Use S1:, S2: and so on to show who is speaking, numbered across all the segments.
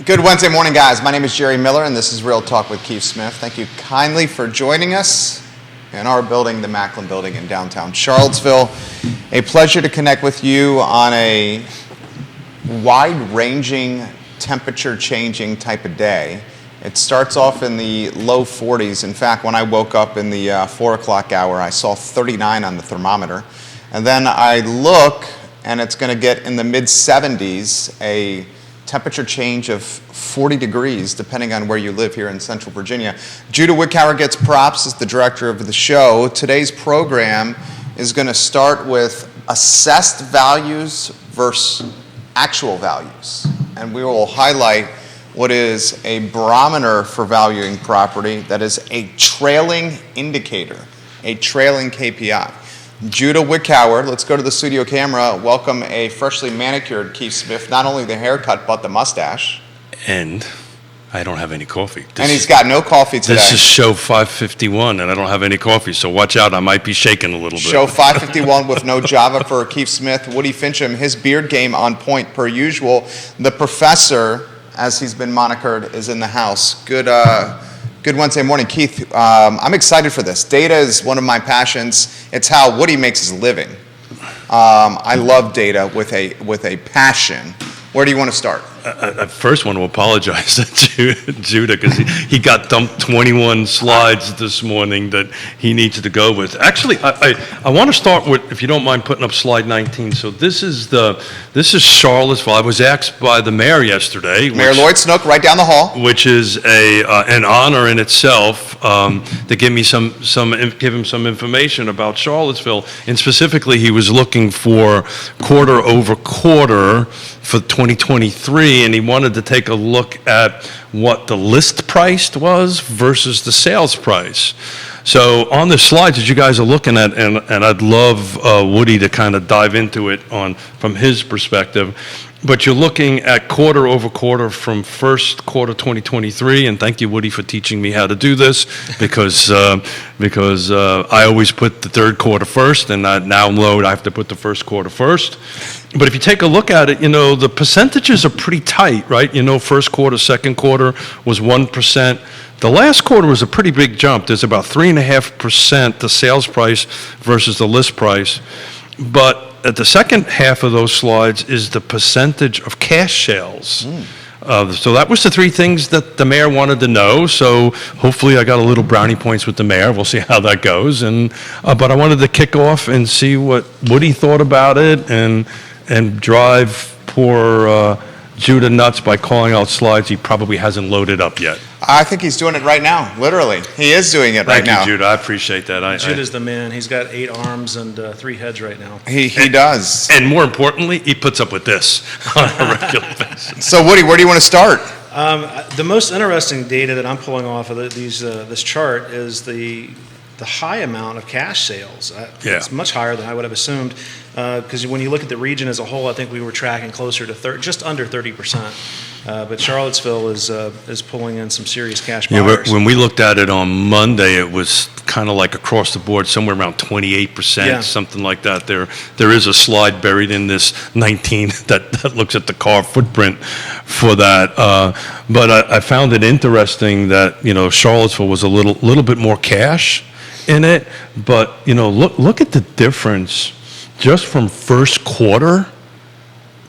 S1: Good Wednesday morning, guys. My name is Jerry Miller, and this is Real Talk with Keith Smith. Thank you kindly for joining us in our building, the Macklin Building in downtown Charlottesville. A pleasure to connect with you on a wide-ranging, temperature-changing type of day. It starts off in the low 40s. In fact, when I woke up in the 4 o'clock hour, I saw 39 on the thermometer. And then I look, and it's going to get in the mid-70s, a temperature change of 40 degrees, depending on where you live here in Central Virginia. Judah Wickower gets props as the director of the show. Today's program is going to start with assessed values versus actual values. And we will highlight what is a barometer for valuing property that is a trailing indicator, a trailing KPI. Judah Wickower, let's go to the studio camera. Welcome a freshly manicured Keith Smith, not only the haircut, but the mustache.
S2: And I don't have any coffee.
S1: And he's got no coffee today.
S2: This is show 551, and I don't have any coffee, so watch out. I might be shaking a little bit.
S1: Show 551 with no Java for Keith Smith. Woody Fincham, his beard game on point per usual. The professor, as he's been monikered, is in the house. Good Wednesday morning, Keith. I'm excited for this. Data is one of my passions. It's how Woody makes his living. I love data with a passion. Where do you want to start?
S2: I first want to apologize to Judah because he got dumped 21 slides this morning that he needs to go with. Actually, I want to start with, if you don't mind putting up slide 19. So this is Charlottesville. I was asked by the mayor yesterday,
S1: Mayor Lloyd Snook, right down the hall,
S2: which is an honor in itself, to give him some information about Charlottesville, and specifically he was looking for quarter over quarter for 2023. And he wanted to take a look at what the list price was versus the sales price. So on the slides that you guys are looking at, and I'd love Woody to kind of dive into it from his perspective, but you're looking at quarter over quarter from first quarter 2023, and thank you, Woody, for teaching me how to do this, because I always put the third quarter first, and now I have to put the first quarter first. But if you take a look at it, the percentages are pretty tight, right? First quarter, second quarter was 1%. The last quarter was a pretty big jump. There's about 3.5% the sales price versus the list price. But at the second half of those slides is the percentage of cash sales. So that was the three things that the mayor wanted to know. So hopefully I got a little brownie points with the mayor. We'll see how that goes. But I wanted to kick off and see what Woody thought about it and drive poor Judah nuts by calling out slides he probably hasn't loaded up yet.
S1: I think he's doing it right now, literally. He is doing it right now.
S2: Thank you, Judah. I appreciate that.
S3: Judah's the man. He's got 8 arms and 3 heads right now.
S1: He does.
S2: And more importantly, he puts up with this on a regular basis.
S1: So, Woody, where do you want to start?
S3: The most interesting data that I'm pulling off of this chart is the high amount of cash sales. It's much higher than I would have assumed, because when you look at the region as a whole, I think we were tracking closer to just under 30%. But Charlottesville is pulling in some serious cash buyers.
S2: When we looked at it on Monday, it was kind of like across the board, somewhere around 28%, something like that. There is a slide buried in this 19 that looks at the car footprint for that. But I found it interesting that Charlottesville was a little bit more cash in it, but look at the difference just from first quarter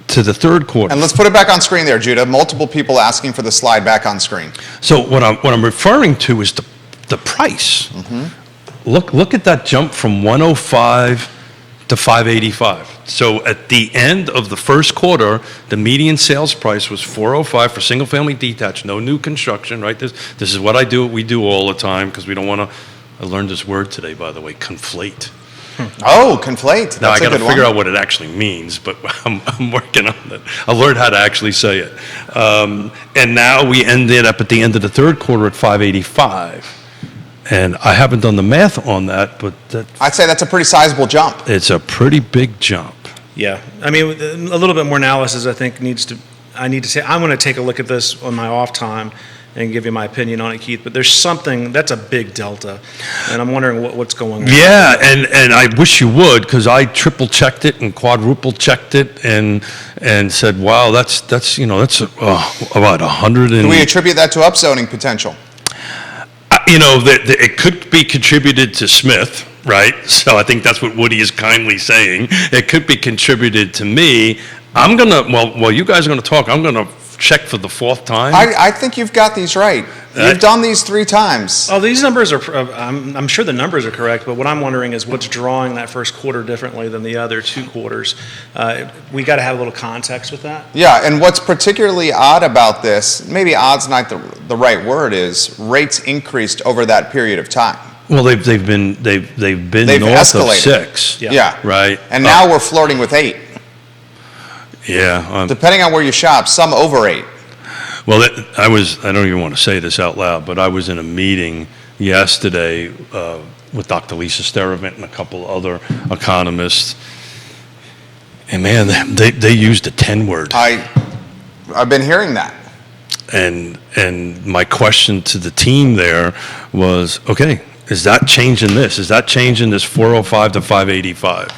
S2: to the third quarter.
S1: And let's put it back on screen there, Judah. Multiple people asking for the slide back on screen.
S2: So what I'm referring to is the price. Mm-hmm. Look at that jump from 105 to 585. So at the end of the first quarter, the median sales price was 405 for single family detached, no new construction, right? This is what we do all the time, because we don't want to. I learned this word today, by the way, conflate.
S1: Oh, conflate.
S2: Now I got to figure out what it actually means, but I'm working on it. I learned how to actually say it. And now we ended up at the end of the third quarter at 585. And I haven't done the math on that, but
S1: I'd say that's a pretty sizable jump.
S2: It's a pretty big jump.
S3: Yeah. I mean, a little bit more analysis, I think, I need to say, I'm going to take a look at this on my off time and give you my opinion on it, Keith. But there's something that's a big delta, and I'm wondering what's going on.
S2: Yeah, and I wish you would, because I triple checked it and quadruple checked it and said, wow, that's about 100 and.
S1: Do we attribute that to upzoning potential?
S2: It could be contributed to Smith, right? So I think that's what Woody is kindly saying. It could be contributed to me. I'm gonna, while you guys are gonna talk, I'm gonna check for the fourth time.
S1: I think you've got these right. You've done these 3 times.
S3: Oh, these numbers are, I'm sure the numbers are correct, but what I'm wondering is what's drawing that first quarter differently than the other 2 quarters. We got to have a little context with that.
S1: Yeah, and what's particularly odd about this, maybe odd's not the right word, is rates increased over that period of time.
S2: Well, they've been north
S1: escalated.
S2: of 6.
S1: Yeah.
S2: Right.
S1: And now we're flirting with 8.
S2: Yeah.
S1: Depending on where you shop, some over 8.
S2: Well, I don't even want to say this out loud, but I was in a meeting yesterday with Dr. Lisa Steravant and a couple other economists, and man, they used a 10 word.
S1: I've been hearing that.
S2: And my question to the team there was, okay, is that changing this? Is that changing this 405 to 585?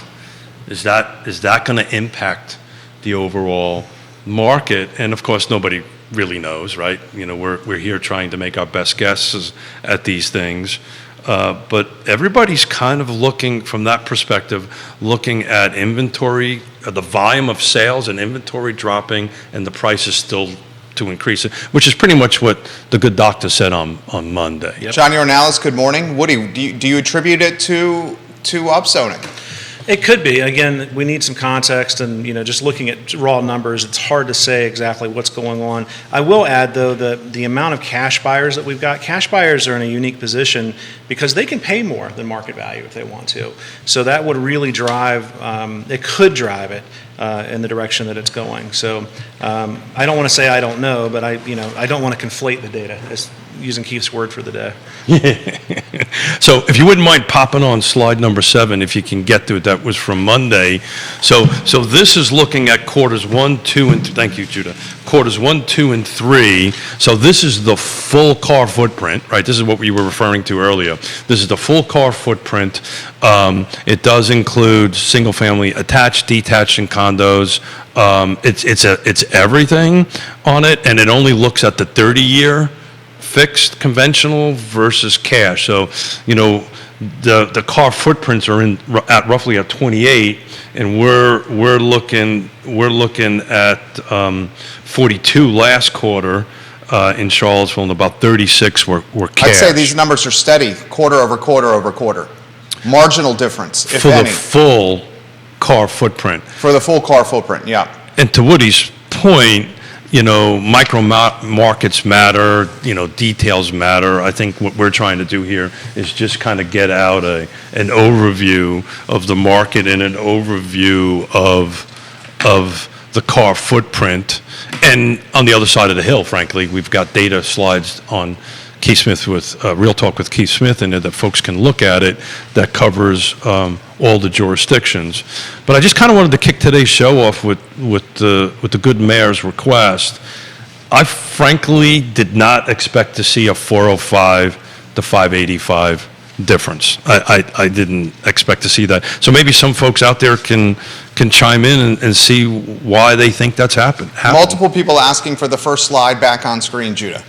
S2: Is that going to impact the overall market? And of course, nobody really knows, right? We're here trying to make our best guesses at these things. But everybody's kind of looking from that perspective, looking at inventory, the volume of sales and inventory dropping, and the prices still to increase it, which is pretty much what the good doctor said on Monday.
S3: Yep.
S1: John Ornelas, good morning. Woody, do you attribute it to upzoning?
S3: It could be. Again, we need some context, and just looking at raw numbers, it's hard to say exactly what's going on. I will add, though, the amount of cash buyers that we've got. Cash buyers are in a unique position because they can pay more than market value if they want to. So that would really drive. It could drive it in the direction that it's going. So I don't want to say I don't know, but I don't want to conflate the data. As using Keith's word for the day.
S2: So if you wouldn't mind popping on slide number 7, if you can get to it, that was from Monday. So this is looking at quarters 1, 2, and thank you, Judah. Quarters 1, 2, and 3. So this is the full car footprint, right? This is what we were referring to earlier. This is the full car footprint. It does include single-family attached, detached, and condos. It's everything on it, and it only looks at the 30-year. Fixed, conventional versus cash. So, the car footprints are at roughly at 28, and we're looking at 42 last quarter in Charlottesville, and about 36 were cash.
S1: I'd say these numbers are steady, quarter over quarter over quarter. Marginal difference, if
S2: for
S1: any.
S2: the full car footprint.
S1: For the full car footprint, yeah.
S2: And to Woody's point, micro markets matter, details matter. I think what we're trying to do here is just kind of get out an overview of the market and an overview of the car footprint. And on the other side of the hill, frankly, we've got data slides on Keith Smith with Real Talk with Keith Smith in there that folks can look at it that covers all the jurisdictions. But I just kind of wanted to kick today's show off with the good mayor's request. I frankly did not expect to see a 405 to 585 difference. I didn't expect to see that. So maybe some folks out there can chime in and see why they think that's happened.
S1: Multiple people asking for the first slide back on screen, Judah.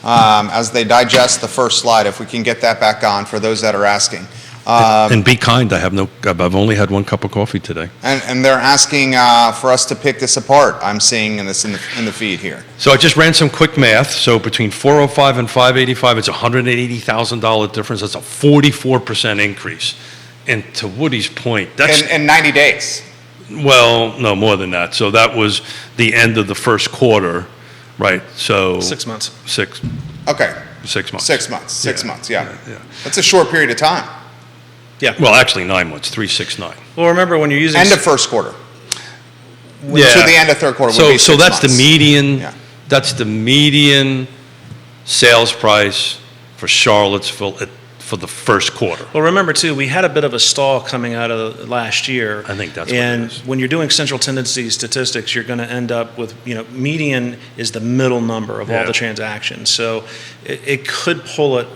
S1: As they digest the first slide, if we can get that back on for those that are asking.
S2: And be kind. I've only had 1 cup of coffee today.
S1: And they're asking for us to pick this apart. I'm seeing this in the feed here.
S2: So I just ran some quick math. So between 405 and 585, it's a $180,000 difference. That's a 44% increase. And to Woody's point, that's
S1: in 90 days.
S2: Well, no, more than that. So that was the end of the first quarter, right? So
S3: 6 months.
S1: Okay.
S2: 6 months.
S1: 6 months. 6 months. Yeah. That's a short period of time.
S3: Yeah.
S2: Well, actually 9 months. 369.
S3: Well, remember when you're using
S1: End of first quarter.
S2: Yeah.
S1: To the end of third quarter would be 6
S2: So that's
S1: months.
S2: the median.
S1: Yeah.
S2: That's the median sales price for Charlottesville at for the first quarter.
S3: Well, remember too, we had a bit of a stall coming out of last year.
S2: I think that's what
S3: and
S2: it is.
S3: when you're doing central tendency statistics, you're going to end up with, median is the middle number of all the transactions. So it could pull it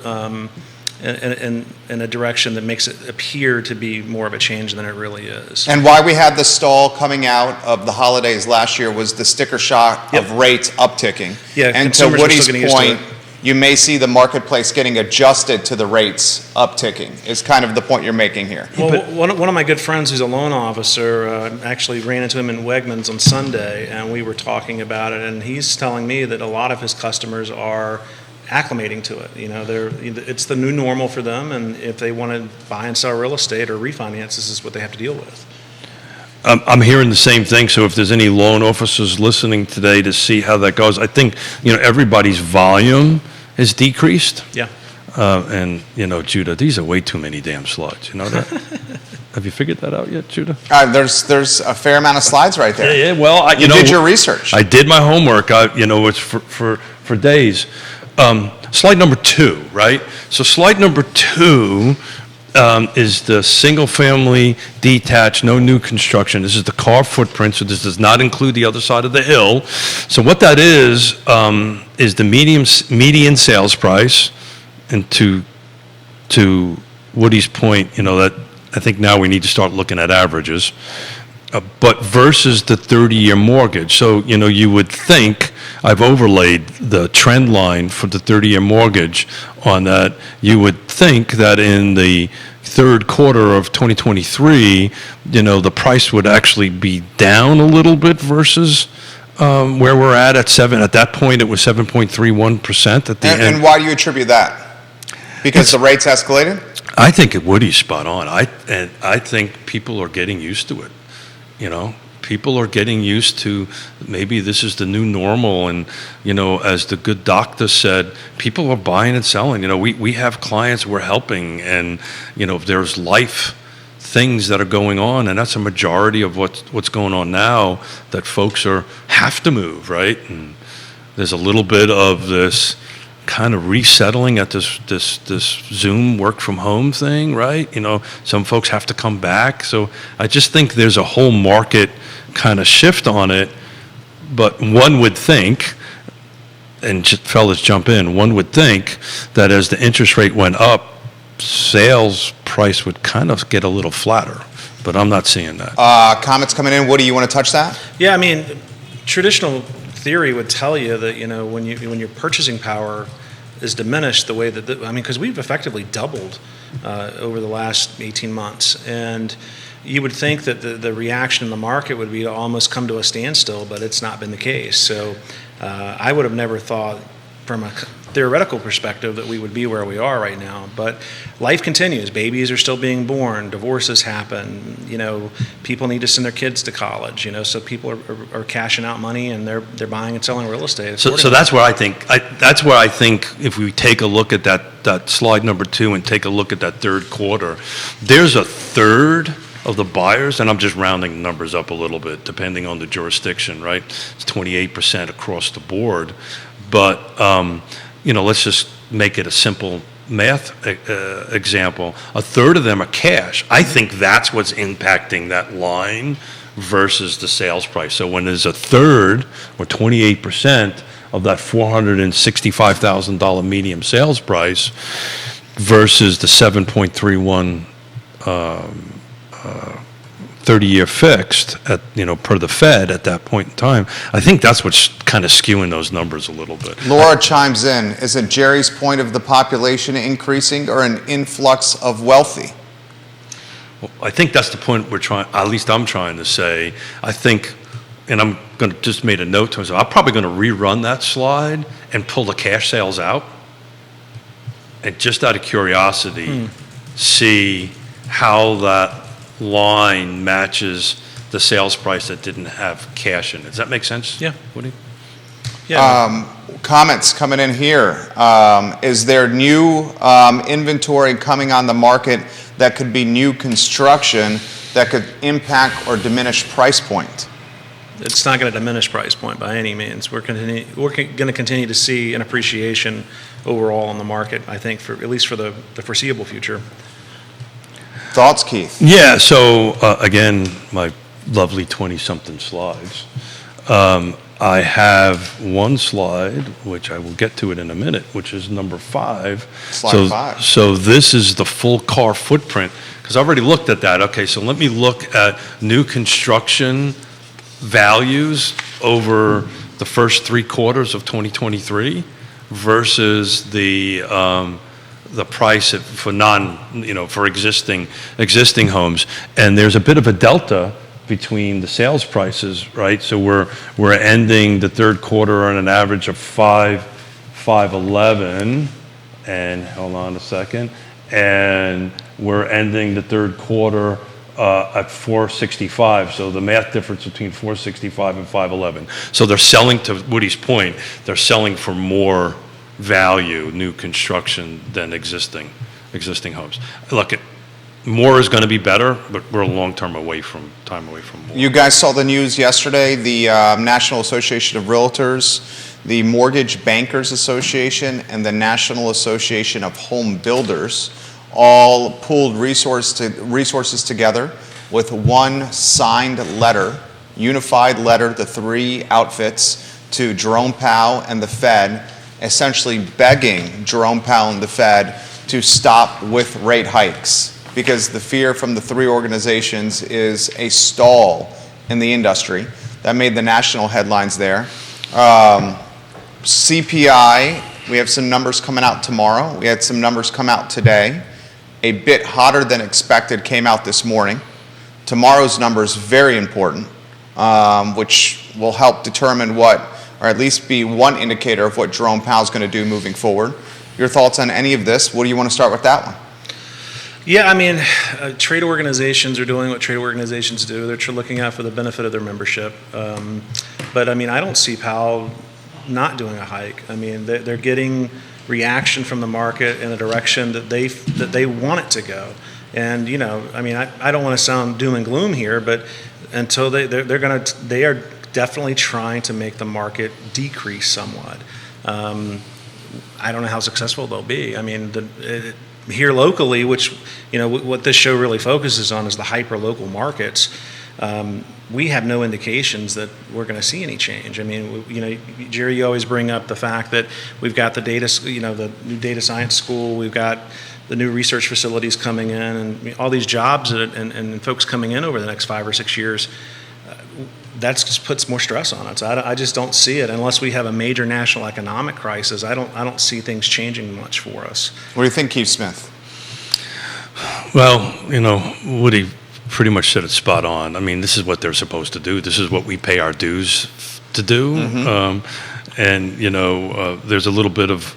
S3: in a direction that makes it appear to be more of a change than it really is.
S1: And why we had the stall coming out of the holidays last year was the sticker shock of rates upticking.
S3: Yeah,
S1: and to
S3: consumers are
S1: Woody's
S3: still getting used to
S1: point, you may see the marketplace getting adjusted to the rates upticking, is kind of the point you're making here.
S3: Well, one of my good friends who's a loan officer, actually ran into him in Wegmans on Sunday, and we were talking about it, and he's telling me that a lot of his customers are acclimating to it. It's the new normal for them, and if they want to buy and sell real estate or refinance, this is what they have to deal with.
S2: I'm hearing the same thing, so if there's any loan officers listening today to see how that goes, I think, everybody's volume has decreased.
S3: Yeah.
S2: And, Judah, these are way too many damn slides, you know that? Have you figured that out yet, Judah?
S1: There's a fair amount of slides right there.
S2: Yeah, well,
S1: you did your research.
S2: I did my homework, it's for days. Slide number 2, right? So slide number 2 is the single-family detached, no new construction. This is the car footprint, so this does not include the other side of the hill. So what that is the median sales price, and to Woody's point, that I think now we need to start looking at averages, but versus the 30-year mortgage. So, you would think, I've overlaid the trend line for the 30-year mortgage on that. You would think that in the third quarter of 2023, the price would actually be down a little bit versus where we're at 7. At that point, it was 7.31% at the end.
S1: And why do you attribute that? Because the rates escalated?
S2: I think Woody's spot on. I think people are getting used to it. People are getting used to maybe this is the new normal, and as the good doctor said, people are buying and selling. We have clients we're helping, and there's life things that are going on, and that's a majority of what's going on now, that folks have to move, right? And there's a little bit of this kind of resettling at this Zoom work from home thing, right? Some folks have to come back. So I just think there's a whole market kind of shift on it. But one would think, and fellas jump in, one would think that as the interest rate went up, sales price would kind of get a little flatter. But I'm not seeing that.
S1: Comments coming in. Woody, you want to touch that?
S3: Yeah, traditional theory would tell you that when your purchasing power is diminished the way that because we've effectively doubled over the last 18 months, and you would think that the reaction in the market would be to almost come to a standstill, but it's not been the case. So I would have never thought from a theoretical perspective that we would be where we are right now, but life continues. Babies are still being born, divorces happen, people need to send their kids to college, so people are cashing out money, and they're buying and selling real estate.
S2: So that's where I think if we take a look at that slide number 2 and take a look at that third quarter, there's a third of the buyers, and I'm just rounding the numbers up a little bit depending on the jurisdiction, right? It's 28% across the board, but let's just make it a simple math example. A third of them are cash. I think that's what's impacting that line versus the sales price. So when there's a third or 28% of that $465,000 median sales price versus the 7.31 30-year fixed at per the Fed at that point in time, I think that's what's kind of skewing those numbers a little bit.
S1: Laura chimes in. Is it Jerry's point of the population increasing or an influx of wealthy?
S2: Well, I think that's the point I'm trying to say. I think, and I'm going to just made a note to myself, I'm probably going to rerun that slide and pull the cash sales out, and just out of curiosity, see how that line matches the sales price that didn't have cash in it. Does that make sense?
S3: Yeah.
S2: Woody?
S3: Yeah.
S1: Comments coming in here. Is there new inventory coming on the market that could be new construction that could impact or diminish price point?
S3: it's not going to diminish price point by any means. We're going to continue to see an appreciation overall in the market, I think, for at least for the foreseeable future.
S1: Thoughts, Keith?
S2: Yeah, so again, my lovely 20-something slides. I have one slide, which I will get to it in a minute, which is number 5.
S1: Slide 5.
S2: So this is the full car footprint, because I already looked at that. Okay, so let me look at new construction values over the first 3 quarters of 2023 versus the price for for existing homes, and there's a bit of a delta between the sales prices, right? So we're ending the third quarter on an average of 511, and hold on a second, and we're ending the third quarter at 465. So the math difference between 465 and 511. So they're selling, to Woody's point, they're selling for more value, new construction, than existing homes. Look, more is going to be better, but we're a long time away from more.
S1: You guys saw the news yesterday. The National Association of Realtors, the Mortgage Bankers Association, and the National Association of Home Builders all pooled resources together with one signed letter, unified letter, the 3 outfits, to Jerome Powell and the Fed, essentially begging Jerome Powell and the Fed to stop with rate hikes, because the fear from the 3 organizations is a stall in the industry. That made the national headlines there. CPI, we have some numbers coming out tomorrow. We had some numbers come out today. A bit hotter than expected came out this morning. Tomorrow's number is very important, which will help determine what, or at least be one indicator of what Jerome Powell's going to do moving forward. Your thoughts on any of this? What do you want to start with that one?
S3: Yeah, I mean, trade organizations are doing what trade organizations do. They're looking out for the benefit of their membership. But I mean, I don't see Powell not doing a hike. I mean, they're getting reaction from the market in a direction that they want it to go. And I mean, I don't want to sound doom and gloom here, but until they are definitely trying to make the market decrease somewhat. I don't know how successful they'll be. I mean, here locally, which what this show really focuses on is the hyper local markets. We have no indications that we're going to see any change. I mean, Jerry, you always bring up the fact that we've got the the new data science school, we've got the new research facilities coming in, and all these jobs and folks coming in over the next 5 or 6 years. That just puts more stress on us. I just don't see it unless we have a major national economic crisis. I don't see things changing much for us.
S1: What do you think, Keith Smith?
S2: Well, Woody pretty much said it spot on. I mean, this is what they're supposed to do. This is what we pay our dues to do. Mm-hmm. And there's a little bit of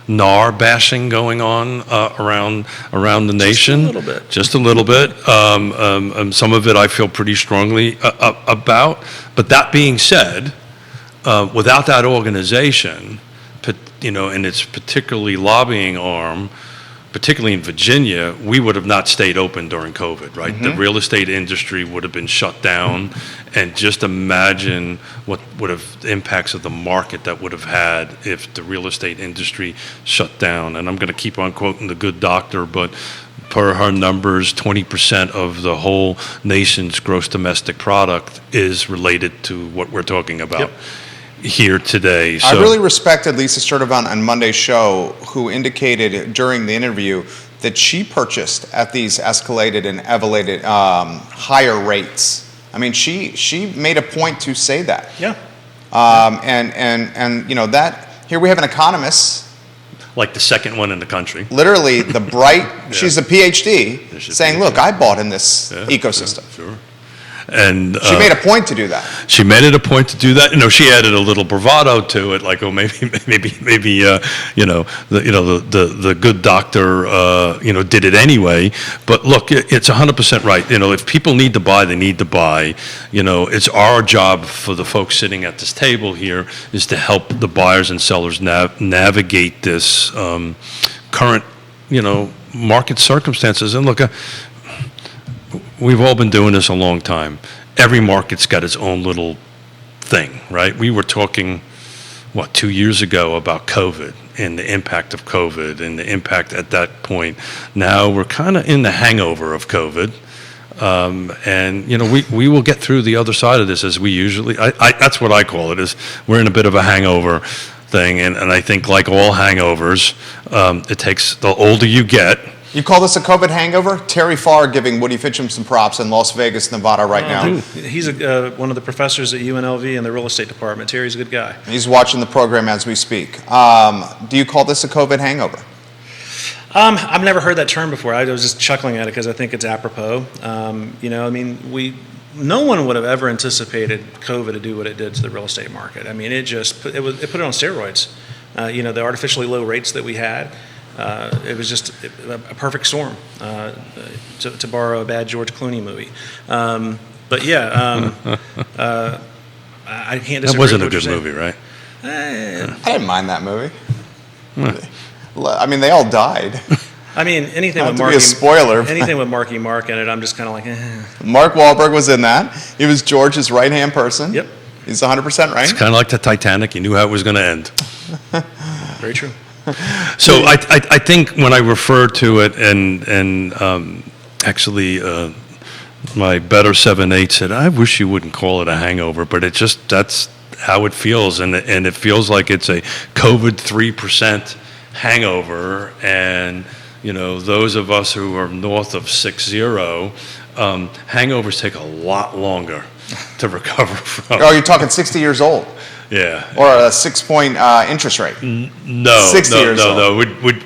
S2: NAR bashing going on around the nation. Just a little bit. Some of it I feel pretty strongly about. But that being said, without that organization, and its particularly lobbying arm, particularly in Virginia, we would have not stayed open during COVID, right? Mm-hmm. The real estate industry would have been shut down, and just imagine what would have the impacts of the market that would have had if the real estate industry shut down. And I'm going to keep on quoting the good doctor, but per her numbers, 20% of the whole nation's gross domestic product is related to what we're talking about. Yep. Here today.
S1: I really respected Lisa Sturtevant on Monday's show, who indicated during the interview that she purchased at these escalated and elevated higher rates. I mean, she made a point to say that.
S3: Yeah.
S1: And that here we have an economist,
S2: like the second one in the country,
S1: literally the bright. Yeah. She's a PhD, saying, "Look, I bought in this ecosystem."
S2: Yeah, sure. And
S1: she made a point to do that.
S2: She made it a point to do that. She added a little bravado to it, like, maybe, the good doctor, did it anyway. But look, it's 100% right. If people need to buy, they need to buy. It's our job for the folks sitting at this table here is to help the buyers and sellers navigate this current, market circumstances. And look. We've all been doing this a long time. Every market's got its own little thing, right? We were talking, 2 years ago about COVID and the impact of COVID and the impact at that point. Now we're kind of in the hangover of COVID. And we will get through the other side of this as we usually. That's what I call it. Is we're in a bit of a hangover thing, and I think like all hangovers, it takes the older you get.
S1: You call this a COVID hangover? Terry Farr giving Woody Fincham some props in Las Vegas, Nevada right now.
S3: He's one of the professors at UNLV in the real estate department. Terry's a good guy.
S1: He's watching the program as we speak. Do you call this a COVID hangover?
S3: I've never heard that term before. I was just chuckling at it because I think it's apropos. No one would have ever anticipated COVID to do what it did to the real estate market. I mean, it put it on steroids. The artificially low rates that we had. It was just a perfect storm, to borrow a bad George Clooney movie. I can't disagree.
S2: That wasn't a good movie, right?
S1: I didn't mind that movie. I mean, they all died.
S3: I mean, anything
S1: Not
S3: with
S1: to
S3: Marky,
S1: be a spoiler.
S3: anything with Marky Mark in it, I'm just kind of like,
S1: Mark Wahlberg was in that. He was George's right-hand person.
S3: Yep.
S1: He's 100% right.
S2: It's kind of like the Titanic. You knew how it was going to end.
S3: Very true.
S2: So I think when I refer to it, and actually my better 7/8 said, I wish you wouldn't call it a hangover, but that's how it feels, and it feels like it's a COVID 3% hangover, and those of us who are north of 6-0, hangovers take a lot longer to recover from.
S1: Oh, you're talking 60 years old.
S2: Yeah.
S1: Or a 6-point interest rate.
S2: No,
S1: 60 years old.
S2: no.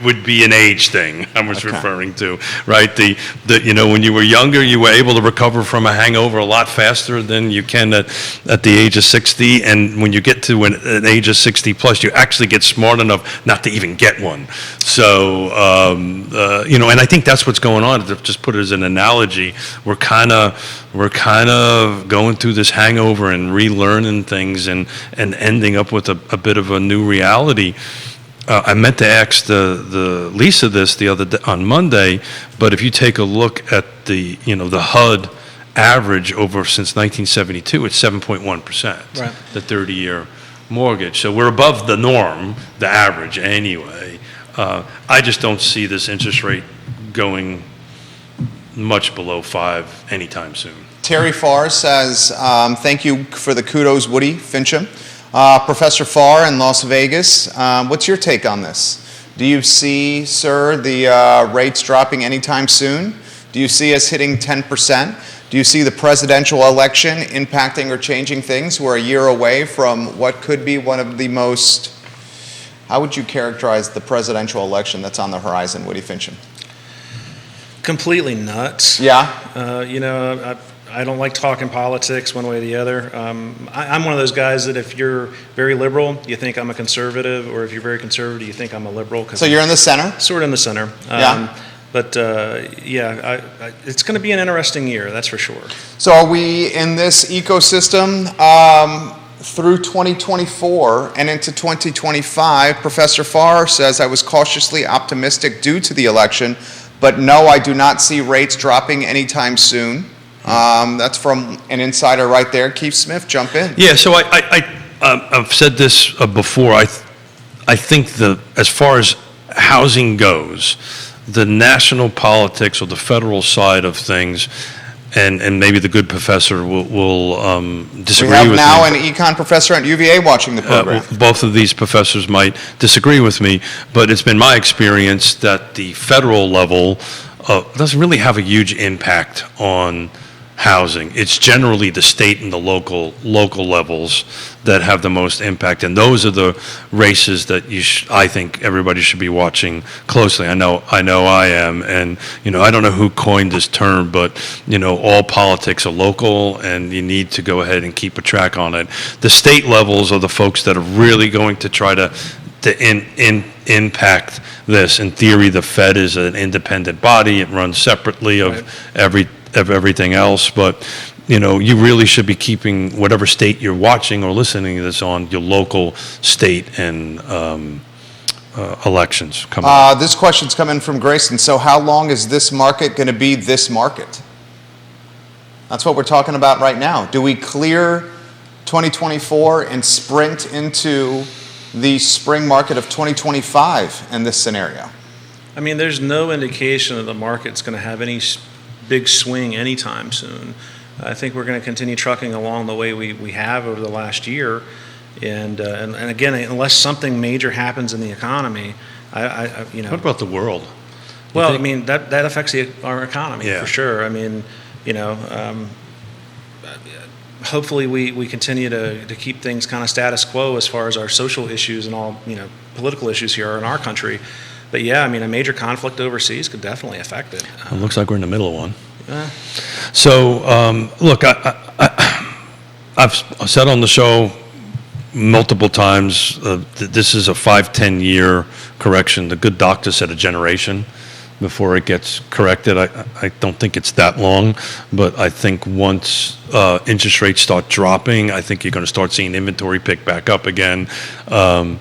S2: Would be an age thing I was referring to, right? The when you were younger, you were able to recover from a hangover a lot faster than you can at the age of 60. And when you get to an age of 60 plus, you actually get smart enough not to even get one. So, and I think that's what's going on. To just put it as an analogy, we're kind of going through this hangover and relearning things and ending up with a bit of a new reality. I meant to ask the Lisa this the other day, on Monday, but if you take a look at the HUD average over since 1972, it's 7.1%,
S3: right.
S2: The 30-year mortgage. So we're above the norm, the average anyway. I just don't see this interest rate going much below 5 anytime soon.
S1: Terry Farr says, thank you for the kudos, Woody Fincham. Professor Farr in Las Vegas, what's your take on this? Do you see, sir, the rates dropping anytime soon? Do you see us hitting 10%? Do you see the presidential election impacting or changing things? We're a year away from what could be one of the most, how would you characterize the presidential election that's on the horizon, Woody Fincham?
S3: Completely nuts.
S1: Yeah?
S3: I don't like talking politics one way or the other. I'm one of those guys that if you're very liberal, you think I'm a conservative, or if you're very conservative, you think I'm a liberal.
S1: So you're in the center?
S3: Sort of in the center.
S1: Yeah.
S3: It's going to be an interesting year, that's for sure.
S1: So are we in this ecosystem through 2024 and into 2025? Professor Farr says, I was cautiously optimistic due to the election, but no, I do not see rates dropping anytime soon. That's from an insider right there. Keith Smith, jump in.
S2: Yeah, so I've said this before. I think as far as housing goes, the national politics or the federal side of things, and maybe the good professor will disagree with me.
S1: We have now an econ professor at UVA watching the program.
S2: Both of these professors might disagree with me, but it's been my experience that the federal level doesn't really have a huge impact on housing. It's generally the state and the local levels that have the most impact, and those are the races that I think everybody should be watching closely. I know I am, and I don't know who coined this term, but all politics are local, and you need to go ahead and keep a track on it. The state levels are the folks that are really going to try to impact this. In theory, the Fed is an independent body; it runs separately of everything else, but you really should be keeping whatever state you're watching or listening to this on, your local state and elections coming up.
S1: This question's coming from Grayson. So how long is this market going to be this market? That's what we're talking about right now. Do we clear 2024 and sprint into the spring market of 2025 in this scenario?
S3: I mean, there's no indication that the market's going to have any big swing anytime soon. I think we're going to continue trucking along the way we have over the last year. And again, unless something major happens in the economy,
S2: What about the world?
S3: Well, I mean, that affects our economy
S2: Yeah.
S3: for sure. I mean, hopefully we continue to keep things kind of status quo as far as our social issues and all, political issues here in our country. But yeah, I mean, a major conflict overseas could definitely affect it.
S2: It looks like we're in the middle of one. So, look, I've said on the show multiple times, this is a 5-10 year correction. The good doctor said a generation before it gets corrected. I don't think it's that long, but I think once interest rates start dropping, I think you're going to start seeing inventory pick back up again. I'm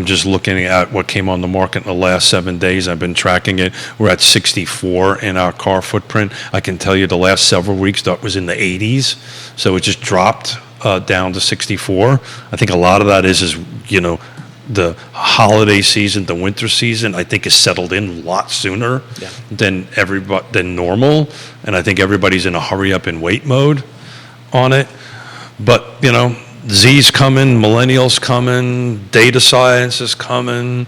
S2: just looking at what came on the market in the last 7 days. I've been tracking it. We're at 64 in our car footprint. I can tell you the last several weeks that was in the 80s, so it just dropped down to 64. I think a lot of that is the holiday season, the winter season, I think is settled in a lot sooner than normal, and I think everybody's in a hurry up and wait mode on it. But Z's coming, millennials coming, data science is coming,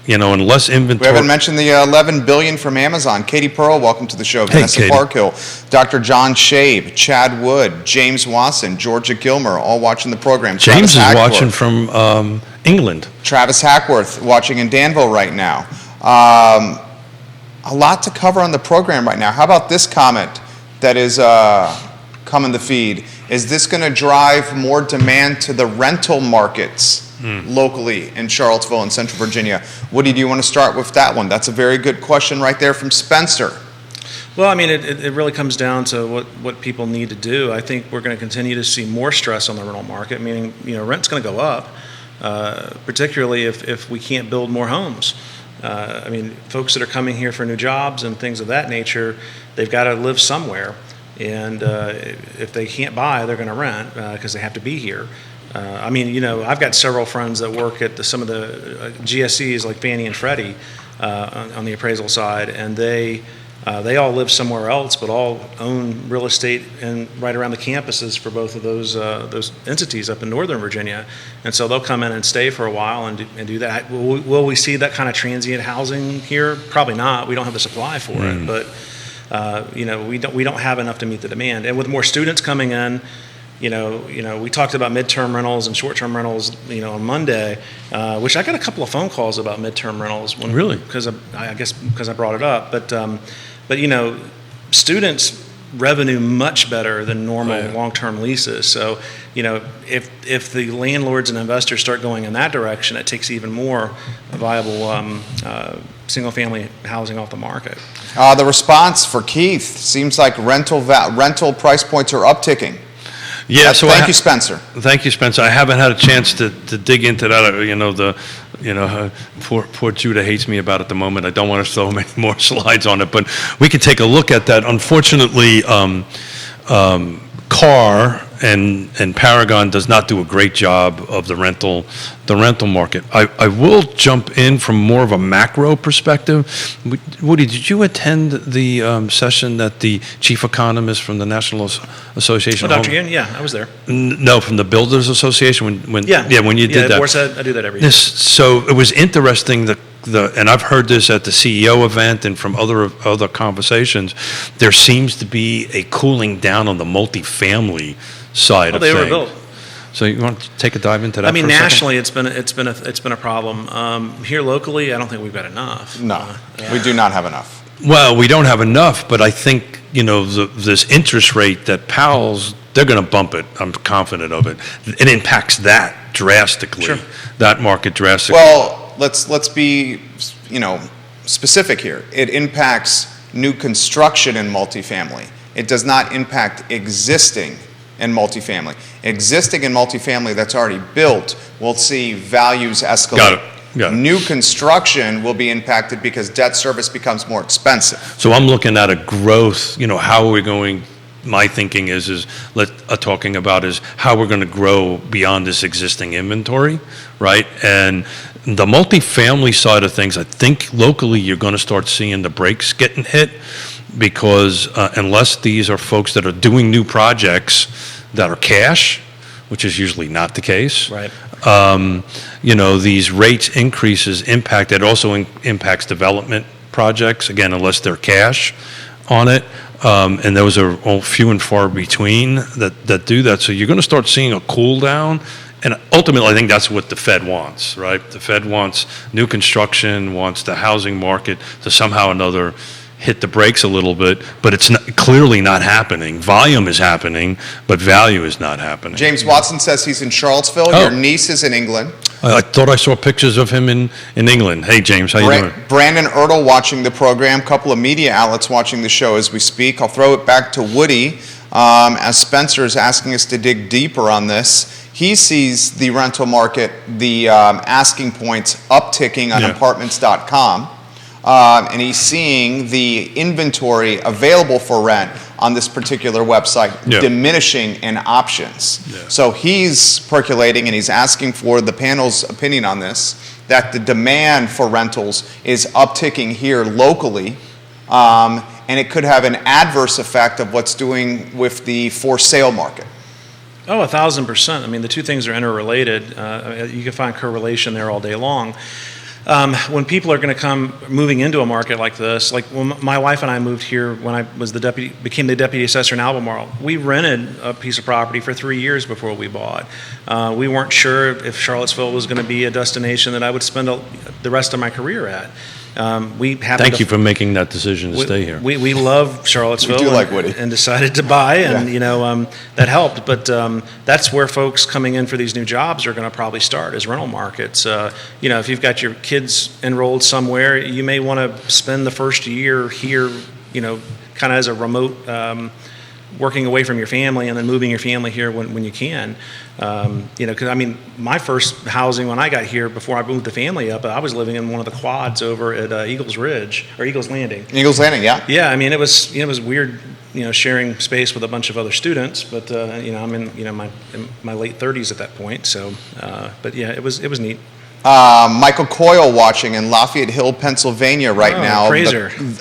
S2: unless inventory.
S1: We haven't mentioned the $11 billion from Amazon. Katie Pearl, welcome to the show.
S2: Hey,
S1: Vanessa
S2: Katie.
S1: Parkhill, Dr. John Shabe, Chad Wood, James Wasson, Georgia Gilmer, all watching the program.
S2: James
S1: Travis
S2: is
S1: Hackworth.
S2: watching from England.
S1: Travis Hackworth watching in Danville right now. A lot to cover on the program right now. How about this comment that is coming the feed? Is this going to drive more demand to the rental markets locally in Charlottesville and Central Virginia? Woody, do you want to start with that one? That's a very good question right there from Spencer.
S3: Well, I mean, it really comes down to what people need to do. I think we're going to continue to see more stress on the rental market, meaning, rent's going to go up, particularly if we can't build more homes. I mean, folks that are coming here for new jobs and things of that nature, they've got to live somewhere. And if they can't buy, they're going to rent because they have to be here. I mean, I've got several friends that work at some of the GSEs like Fannie and Freddie on the appraisal side, and they all live somewhere else, but all own real estate and right around the campuses for both of those entities up in Northern Virginia. And so they'll come in and stay for a while and do that. Will we see that kind of transient housing here? Probably not. We don't have the supply for it, but. We don't have enough to meet the demand, and with more students coming in, we talked about midterm rentals and short-term rentals, on Monday, which I got a couple of phone calls about midterm rentals.
S2: Really?
S3: Because I guess because I brought it up, but students revenue much better than normal long-term leases. So, if the landlords and investors start going in that direction, it takes even more viable single-family housing off the market.
S1: The response for Keith seems like rental price points are upticking.
S2: Yeah, so
S1: thank you, Spencer.
S2: Thank you, Spencer. I haven't had a chance to dig into that. Poor Judah hates me about it at the moment. I don't want to throw many more slides on it, but we could take a look at that. Unfortunately, Carr and Paragon does not do a great job of the rental market. I will jump in from more of a macro perspective. Woody, did you attend the session that the chief economist from the National Association?
S3: Dr. Yonna? Yeah, I was there.
S2: No, from the Builders Association when you did that.
S3: Board I do that every year.
S2: So it was interesting and I've heard this at the CEO event and from other conversations. There seems to be a cooling down on the multifamily side of things.
S3: They overbuilt.
S2: So you want to take a dive into that?
S3: I mean,
S2: for a second?
S3: nationally, it's been a problem. Here locally, I don't think we've got enough.
S1: No, we do not have enough.
S2: Well, we don't have enough, but I think this interest rate that Powell's, they're going to bump it. I'm confident of it. It impacts that drastically.
S3: Sure.
S2: That market drastically.
S1: Well, let's be specific here. It impacts new construction in multifamily. It does not impact existing in multifamily. Existing in multifamily that's already built will see values escalate.
S2: Got it.
S1: New construction will be impacted because debt service becomes more expensive.
S2: So I'm looking at a growth, how are we going my thinking is talking about is how we're going to grow beyond this existing inventory, right? And the multifamily side of things, I think locally you're going to start seeing the brakes getting hit, because unless these are folks that are doing new projects that are cash, which is usually not the case.
S3: Right.
S2: These rates increases impact, it also impacts development projects, again, unless they're cash on it. And those are all few and far between that do that. So you're going to start seeing a cool down. And ultimately, I think that's what the Fed wants, right? The Fed wants new construction, wants the housing market to somehow or another hit the brakes a little bit, but it's clearly not happening. Volume is happening, but value is not happening.
S1: James Watson says he's in Charlottesville.
S2: Oh.
S1: Your niece is in England.
S2: I thought I saw pictures of him in England. Hey, James, how you doing?
S1: Brandon Ertl watching the program. Couple of media outlets watching the show as we speak. I'll throw it back to Woody as Spencer is asking us to dig deeper on this. He sees the rental market, the asking points upticking on apartments.com. And he's seeing the inventory available for rent on this particular website diminishing in options. Yeah. So he's percolating and he's asking for the panel's opinion on this, that the demand for rentals is upticking here locally, and it could have an adverse effect of what's doing with the for sale market.
S3: Oh, 1,000%. I mean, the two things are interrelated. You can find correlation there all day long. When people are going to come moving into a market like this, like when my wife and I moved here when I was became the deputy assessor in Albemarle, we rented a piece of property for 3 years before we bought. We weren't sure if Charlottesville was going to be a destination that I would spend the rest of my career at. Thank
S2: you for making that decision to stay here.
S3: We love Charlottesville.
S1: We do like Woody.
S3: And decided to buy, and that helped. But that's where folks coming in for these new jobs are going to probably start, is rental markets. If you've got your kids enrolled somewhere, you may want to spend the first year here, kind of as a remote, working away from your family and then moving your family here when you can. Because my first housing when I got here, before I moved the family up, I was living in one of the quads over at Eagles Ridge or Eagles Landing.
S1: Eagles Landing, yeah.
S3: Yeah, it was weird, sharing space with a bunch of other students, but I'm in my late 30s at that point. So, but yeah, it was neat.
S1: Michael Coyle watching in Lafayette Hill, Pennsylvania right now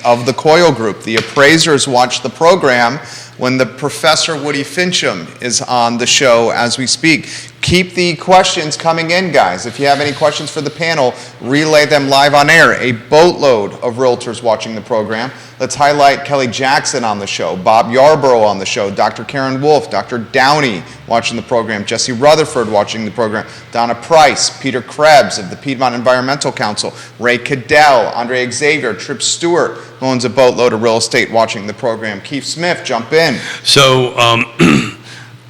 S1: of the Coyle Group. The appraisers watch the program when the Professor Woody Fincham is on the show as we speak. Keep the questions coming in, guys. If you have any questions for the panel, relay them live on air. A boatload of realtors watching the program. Let's highlight Kelly Jackson on the show, Bob Yarborough on the show, Dr. Karen Wolf, Dr. Downey watching the program, Jesse Rutherford watching the program, Donna Price, Peter Krebs of the Piedmont Environmental Council, Ray Cadell, Andre Xavier, Tripp Stewart, who owns a boatload of real estate watching the program. Keith Smith, jump in.
S2: So,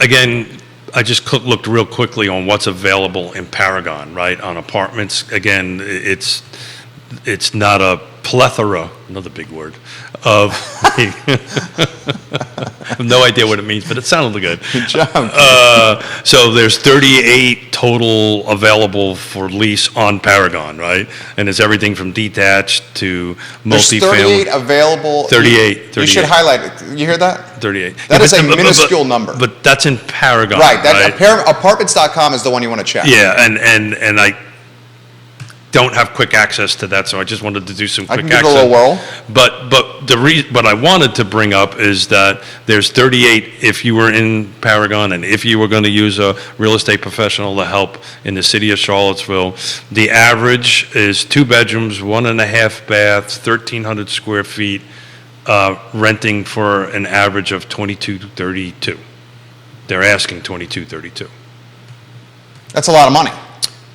S2: again, I just looked real quickly on what's available in Paragon, right, on apartments. Again, it's not a plethora, another big word, of I have no idea what it means, but it sounded good.
S1: Good job.
S2: So there's 38 total available for lease on Paragon, right? And it's everything from detached to multifamily.
S1: There's 38 available.
S2: 38.
S1: You should highlight it. You hear that?
S2: 38.
S1: That is a minuscule number.
S2: But that's in Paragon,
S1: right?
S2: Right?
S1: Apartments.com is the one you want to check.
S2: Yeah, and I don't have quick access to that, so I just wanted to do some quick access.
S1: I can give it a little whirl.
S2: But what I wanted to bring up is that there's 38 if you were in Paragon and if you were going to use a real estate professional to help in the city of Charlottesville. The average is 2 bedrooms, 1.5 baths, 1,300 square feet, renting for an average of $22.32. They're asking $22.32.
S1: That's a lot of money.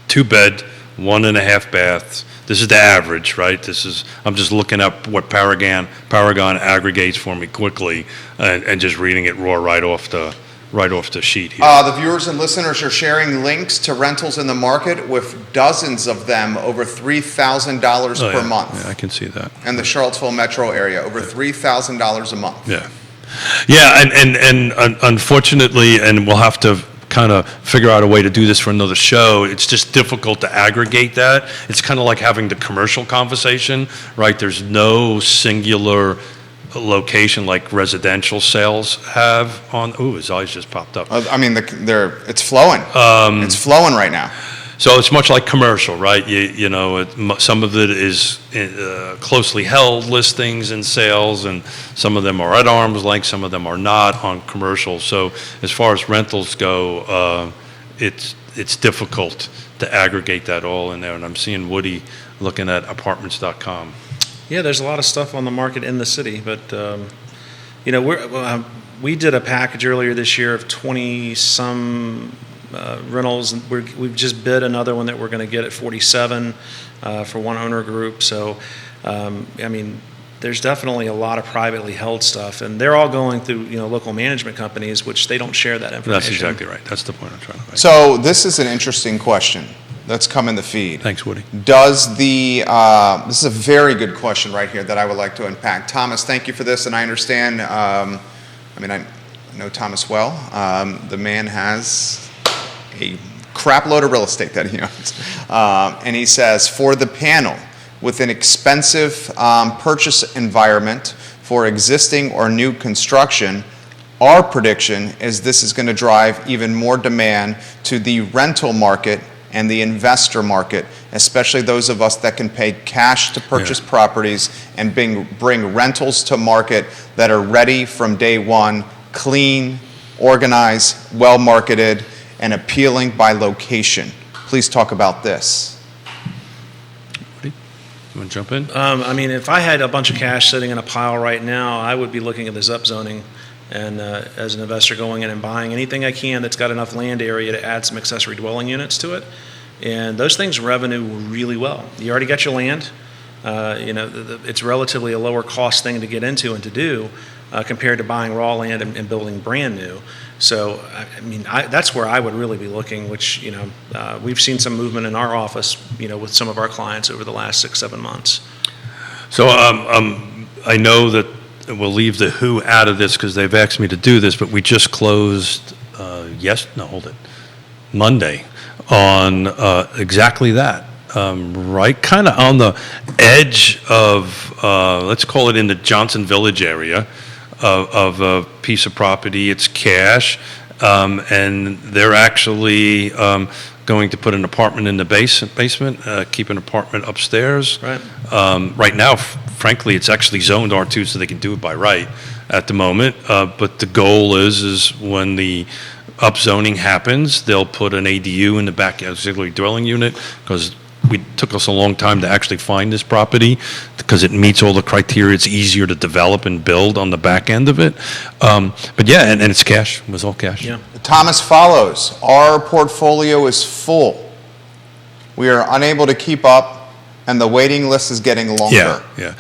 S2: 2-bed. 1.5 baths. This is the average, right? I'm just looking up what Paragon aggregates for me quickly, and just reading it raw right off the sheet here.
S1: The viewers and listeners are sharing links to rentals in the market with dozens of them over $3,000 per month.
S2: Yeah, I can see that.
S1: In the Charlottesville metro area, over $3,000 a month.
S2: Yeah, and unfortunately, and we'll have to kind of figure out a way to do this for another show. It's just difficult to aggregate that. It's kind of like having the commercial conversation, right? There's no singular location like residential sales have on, ooh, his eyes just popped up.
S1: I mean, it's flowing. It's flowing right now.
S2: So it's much like commercial, right? You know, some of it is closely held listings and sales, and some of them are at arm's length, some of them are not on commercial. So as far as rentals go, it's difficult to aggregate that all in there. And I'm seeing Woody looking at apartments.com.
S3: Yeah, there's a lot of stuff on the market in the city, but you know, we did a package earlier this year of 20-some rentals, and we've just bid another one that we're going to get at 47 for one owner group. So, I mean, there's definitely a lot of privately held stuff, and they're all going through, you know, local management companies, which they don't share that information.
S2: That's exactly right. That's the point I'm trying to make.
S1: So this is an interesting question that's come in the feed.
S2: Thanks, Woody.
S1: This is a very good question right here that I would like to unpack. Thomas, thank you for this, and I understand, I know Thomas well. The man has a crap load of real estate that he owns. And he says, for the panel, with an expensive purchase environment for existing or new construction, our prediction is this is going to drive even more demand to the rental market and the investor market, especially those of us that can pay cash to purchase properties and bring rentals to market that are ready from day one, clean, organized, well-marketed, and appealing by location. Please talk about this.
S2: You want to jump in?
S3: I mean, if I had a bunch of cash sitting in a pile right now, I would be looking at this upzoning, and as an investor going in and buying anything I can that's got enough land area to add some accessory dwelling units to it. And those things revenue really well. You already got your land. You know, it's relatively a lower cost thing to get into and to do compared to buying raw land and building brand new. So, I mean, that's where I would really be looking, which, you know, we've seen some movement in our office, you know, with some of our clients over the last 6-7 months.
S2: So I know that we'll leave the who out of this because they've asked me to do this, but we just closed, Monday on exactly that. Right kind of on the edge of, let's call it in the Johnson Village area of a piece of property. It's cash, and they're actually going to put an apartment in the basement, keep an apartment upstairs.
S3: Right.
S2: Right now, frankly, it's actually zoned R2, so they can do it by right at the moment. But the goal is when the upzoning happens, they'll put an ADU in the back, auxiliary dwelling unit, because it took us a long time to actually find this property because it meets all the criteria. It's easier to develop and build on the back end of it. But yeah, and it's cash. It was all cash.
S3: Yeah.
S1: Thomas follows. Our portfolio is full. We are unable to keep up, and the waiting list is getting longer.
S2: Yeah.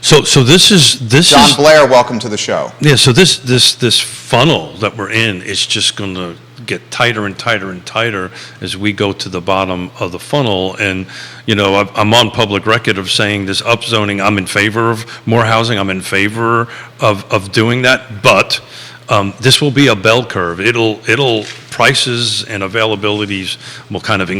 S2: So this is
S1: John Blair, welcome to the show.
S2: Yeah. So this funnel that we're in is just going to get tighter and tighter and tighter as we go to the bottom of the funnel. And, you know, I'm on public record of saying this upzoning, I'm in favor of more housing. I'm in favor of doing that. But this will be a bell curve. It'll prices and availabilities will kind of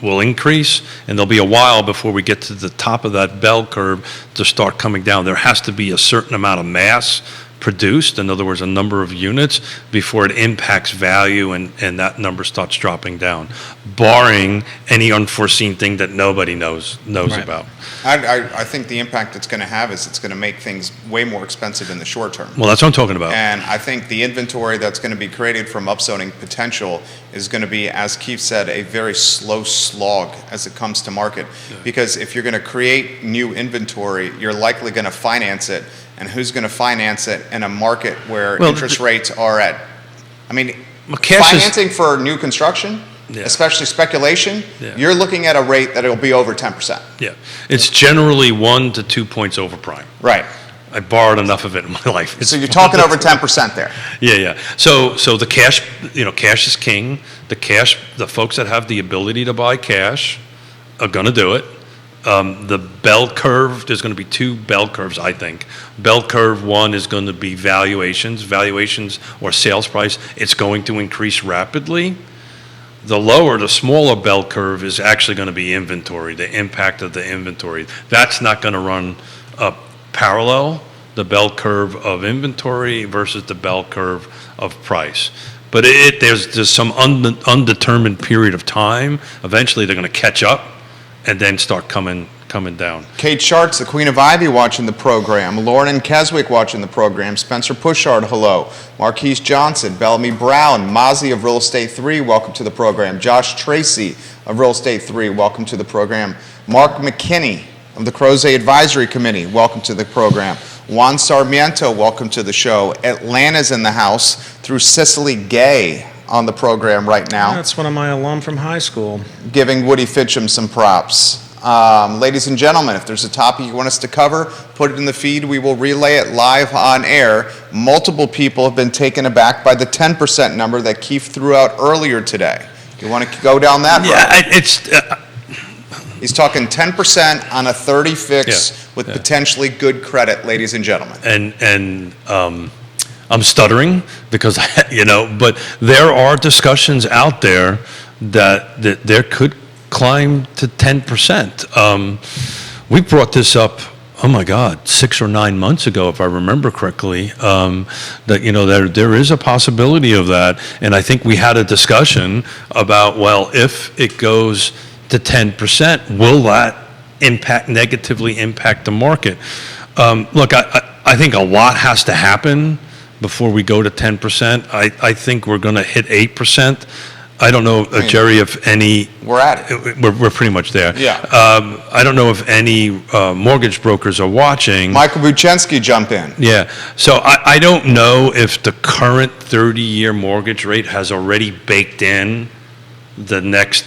S2: will increase, and there'll be a while before we get to the top of that bell curve to start coming down. There has to be a certain amount of mass produced, in other words, a number of units, before it impacts value and that number starts dropping down, barring any unforeseen thing that nobody knows
S3: Right.
S2: about.
S1: I think the impact it's going to have is it's going to make things way more expensive in the short term.
S2: Well, that's what I'm talking about.
S1: And I think the inventory that's going to be created from upzoning potential is going to be, as Keith said, a very slow slog as it comes to market. Yeah. Because if you're going to create new inventory, you're likely going to finance it. And who's going to finance it in a market where interest rates are at, financing for new construction, especially speculation, you're looking at a rate that it'll be over 10%.
S2: Yeah. It's generally 1 to 2 points over prime.
S1: Right.
S2: I borrowed enough of it in my life.
S1: So you're talking over 10% there.
S2: Yeah. So the cash, cash is king. The folks that have the ability to buy cash are going to do it. The bell curve, there's going to be 2 bell curves, I think. Bell curve 1 is going to be valuations or sales price. It's going to increase rapidly. The smaller bell curve is actually going to be inventory, the impact of the inventory. That's not going to run parallel the bell curve of inventory versus the bell curve of price. But there's some undetermined period of time. Eventually, they're going to catch up and then start coming down.
S1: Kate Schartz, the Queen of Ivy, watching the program. Lauren and Keswick watching the program. Spencer Pushard, hello. Marquise Johnson, Bellamy Brown, Mozzie of Real Estate 3, welcome to the program. Josh Tracy of Real Estate 3, welcome to the program. Mark McKinney of the Crozet Advisory Committee, welcome to the program. Juan Sarmiento, welcome to the show. Atlanta's in the house through Cicely Gay on the program right now.
S3: That's one of my alum from high school.
S1: Giving Woody Fincham some props. Ladies and gentlemen, if there's a topic you want us to cover, put it in the feed. We will relay it live on air. Multiple people have been taken aback by the 10% number that Keith threw out earlier today. You want to go down that road?
S2: Yeah, it's...
S1: He's talking 10% on a 30 fix with potentially good credit, ladies and gentlemen.
S2: And I'm stuttering because, but there are discussions out there that there could climb to 10%. We brought this up, oh my God, 6 or 9 months ago, if I remember correctly, that, there is a possibility of that. And I think we had a discussion about, well, if it goes to 10%, will that negatively impact the market? Look, I think a lot has to happen before we go to 10%. I think we're going to hit 8%. I don't know, Jerry, if any...
S1: We're at it.
S2: We're pretty much there.
S1: Yeah.
S2: I don't know if any mortgage brokers are watching.
S1: Michael Buchensky, jump in.
S2: Yeah. So I don't know if the current 30-year mortgage rate has already baked in the next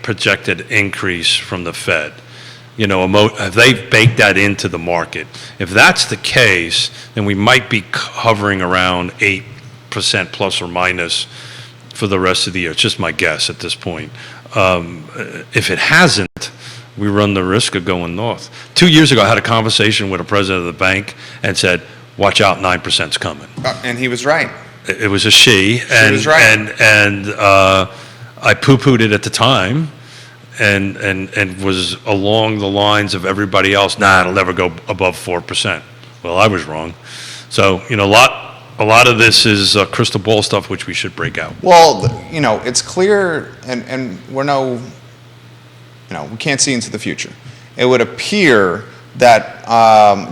S2: projected increase from the Fed. Have they baked that into the market? If that's the case, then we might be hovering around 8% plus or minus for the rest of the year. It's just my guess at this point. If it hasn't, we run the risk of going north. 2 years ago, I had a conversation with a president of the bank and said, watch out, 9%'s coming.
S1: And he was right.
S2: It was a she.
S1: She was right.
S2: And I poo-pooed it at the time and was along the lines of everybody else, it'll never go above 4%. Well, I was wrong. So, a lot of this is crystal ball stuff, which we should break out.
S1: Well, it's clear, and we can't see into the future. It would appear that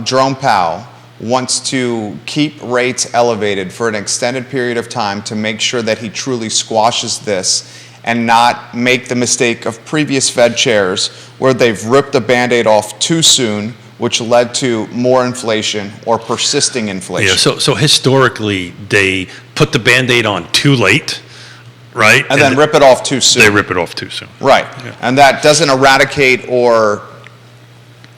S1: Jerome Powell wants to keep rates elevated for an extended period of time to make sure that he truly squashes this and not make the mistake of previous Fed chairs where they've ripped the Band-Aid off too soon, which led to more inflation or persisting inflation.
S2: Yeah, so historically, they put the Band-Aid on too late, right?
S1: And then rip it off too soon.
S2: They rip it off too soon.
S1: Right.
S2: Yeah.
S1: And that doesn't eradicate or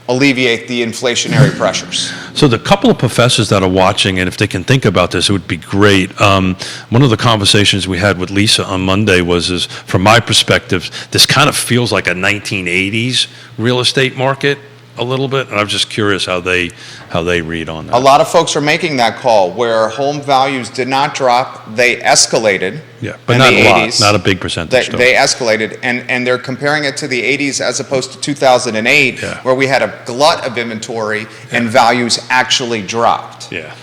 S1: alleviate the inflationary pressures.
S2: So the couple of professors that are watching, and if they can think about this, it would be great. One of the conversations we had with Lisa on Monday was from my perspective, this kind of feels like a 1980s real estate market a little bit, and I'm just curious how they read on that.
S1: A lot of folks are making that call where home values did not drop, they escalated.
S2: Yeah, but
S1: in
S2: not
S1: the
S2: a
S1: 80s.
S2: lot, not a big percentage.
S1: They escalated, and they're comparing it to the 80s as opposed to 2008, where we had a glut of inventory and values actually dropped.
S2: Yeah,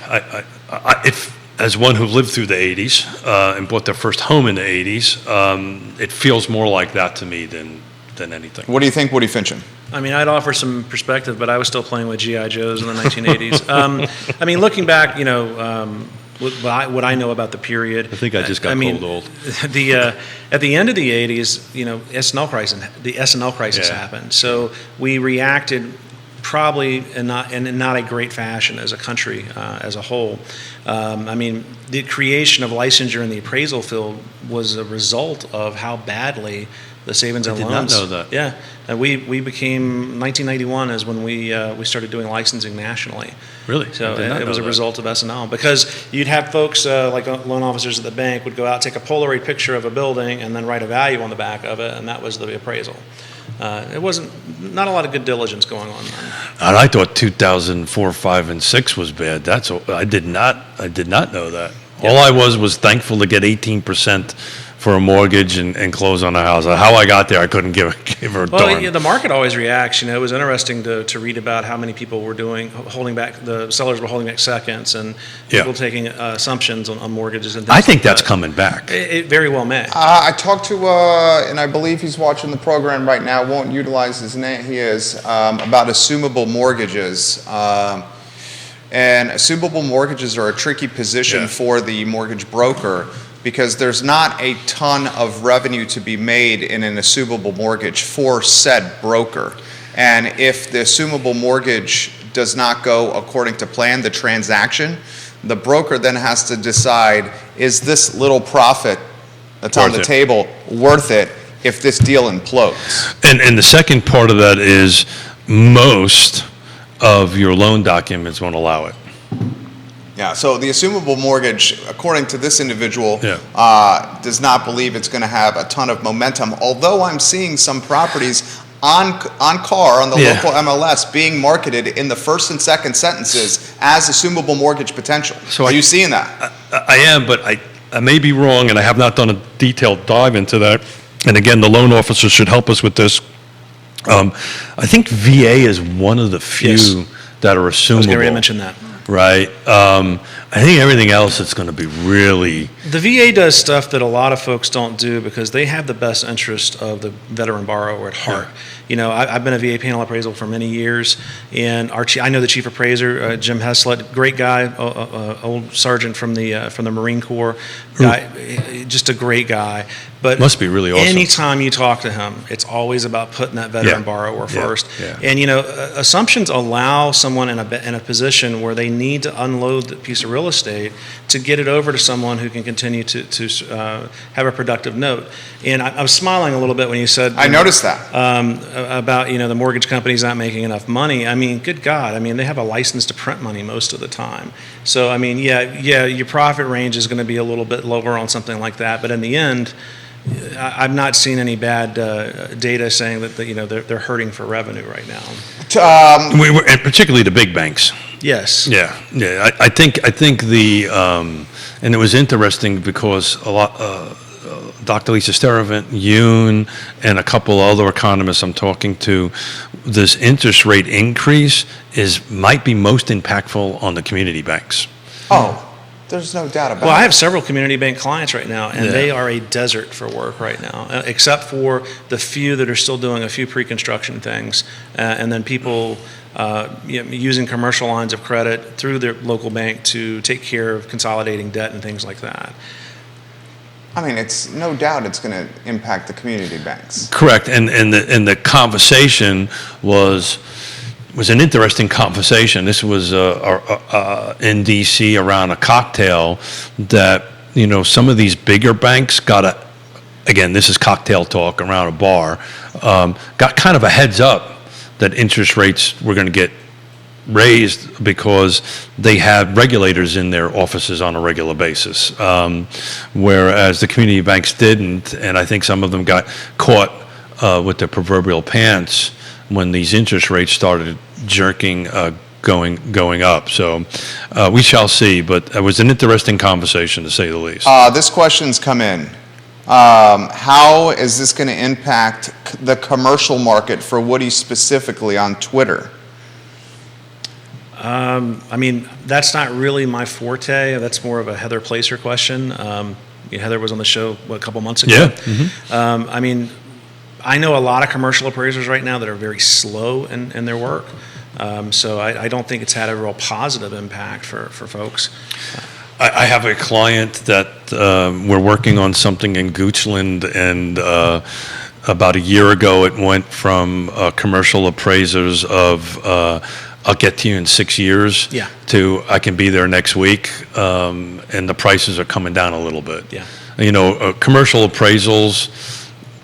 S2: if as one who lived through the 80s and bought their first home in the 80s, it feels more like that to me than anything.
S1: What do you think, Woody Fincham?
S3: I'd offer some perspective, but I was still playing with G.I. Joes in the 1980s. Looking back, what I know about the period.
S2: I think I just got cold old.
S3: At the end of the 80s, the S&L crisis happened. So we reacted probably in not a great fashion as a country as a whole. The creation of licensure in the appraisal field was a result of how badly the savings and loans.
S2: I did not know that.
S3: Yeah, and we became 1991 is when we started doing licensing nationally.
S2: Really?
S3: So it was a result of S&L because you'd have folks like loan officers at the bank would go out, take a Polaroid picture of a building, and then write a value on the back of it, and that was the appraisal. It wasn't not a lot of good diligence going on then.
S2: And I thought 2004, 5, and 6 was bad. I did not know that. All I was thankful to get 18% for a mortgage and close on a house. How I got there, I couldn't give her a
S3: Well,
S2: darn.
S3: yeah, the market always reacts. It was interesting to read about how many people were holding back, the sellers were holding back seconds, and people taking assumptions on mortgages and things
S2: I think
S3: like
S2: that's
S3: that.
S2: coming back.
S3: It very well may.
S1: I talked to, and I believe he's watching the program right now, won't utilize his name, he is, about assumable mortgages. And assumable mortgages are a tricky position for the mortgage broker because there's not a ton of revenue to be made in an assumable mortgage for said broker. And if the assumable mortgage does not go according to plan, the transaction, the broker then has to decide, is this little profit that's on the table worth it if this deal implodes?
S2: And the second part of that is most of your loan documents won't allow it.
S1: Yeah, so the assumable mortgage, according to this individual, does not believe it's going to have a ton of momentum, although I'm seeing some properties on the local MLS being marketed in the first and second sentences as assumable mortgage potential. So are you seeing that?
S2: I am, but I may be wrong, and I have not done a detailed dive into that. And again, the loan officer should help us with this. I think VA is one of the few that are assumable. I was
S3: getting ready to mention that.
S2: Right. I think everything else is going to be really...
S3: The VA does stuff that a lot of folks don't do because they have the best interest of the veteran borrower at heart. I've been a VA panel appraisal for many years, and I know the chief appraiser, Jim Heslett, great guy, old sergeant from the Marine Corps, guy, just a great guy. But
S2: must be really awesome.
S3: Anytime you talk to him, it's always about putting that veteran borrower first.
S2: Yeah.
S3: And assumptions allow someone in a position where they need to unload the piece of real estate to get it over to someone who can continue to have a productive note. And I was smiling a little bit when you said
S1: I noticed that
S3: about the mortgage companies not making enough money. I mean, good God! I mean, they have a license to print money most of the time. So I mean, your profit range is going to be a little bit lower on something like that. But in the end, I've not seen any bad data saying that they're hurting for revenue right now.
S2: And particularly the big banks.
S3: Yes.
S2: Yeah. I think the and it was interesting because a lot. Dr. Lisa Steravant, Yoon, and a couple other economists I'm talking to, this interest rate increase might be most impactful on the community banks.
S1: Oh, there's no doubt about it.
S3: Well, I have several community bank clients right now, and they are a desert for work right now, except for the few that are still doing a few pre-construction things, and then people using commercial lines of credit through their local bank to take care of consolidating debt and things like that.
S1: I mean, it's no doubt it's going to impact the community banks.
S2: Correct, and the conversation was an interesting conversation. This was in D.C. around a cocktail that some of these bigger banks again, this is cocktail talk around a bar, got kind of a heads up that interest rates were going to get raised because they had regulators in their offices on a regular basis, whereas the community banks didn't, and I think some of them got caught with their proverbial pants when these interest rates started jerking, going up. So we shall see, but it was an interesting conversation to say the least.
S1: This question's come in. How is this going to impact the commercial market for Woody specifically on Twitter?
S3: I mean, that's not really my forte. That's more of a Heather Placer question. Heather was on the show a couple months ago.
S2: Yeah. Mm-hmm.
S3: I mean, I know a lot of commercial appraisers right now that are very slow in their work. So I don't think it's had a real positive impact for folks.
S2: I have a client that we're working on something in Goochland, and about a year ago it went from commercial appraisers of I'll get to you in 6 years to I can be there next week, and the prices are coming down a little bit. Yeah. Commercial appraisals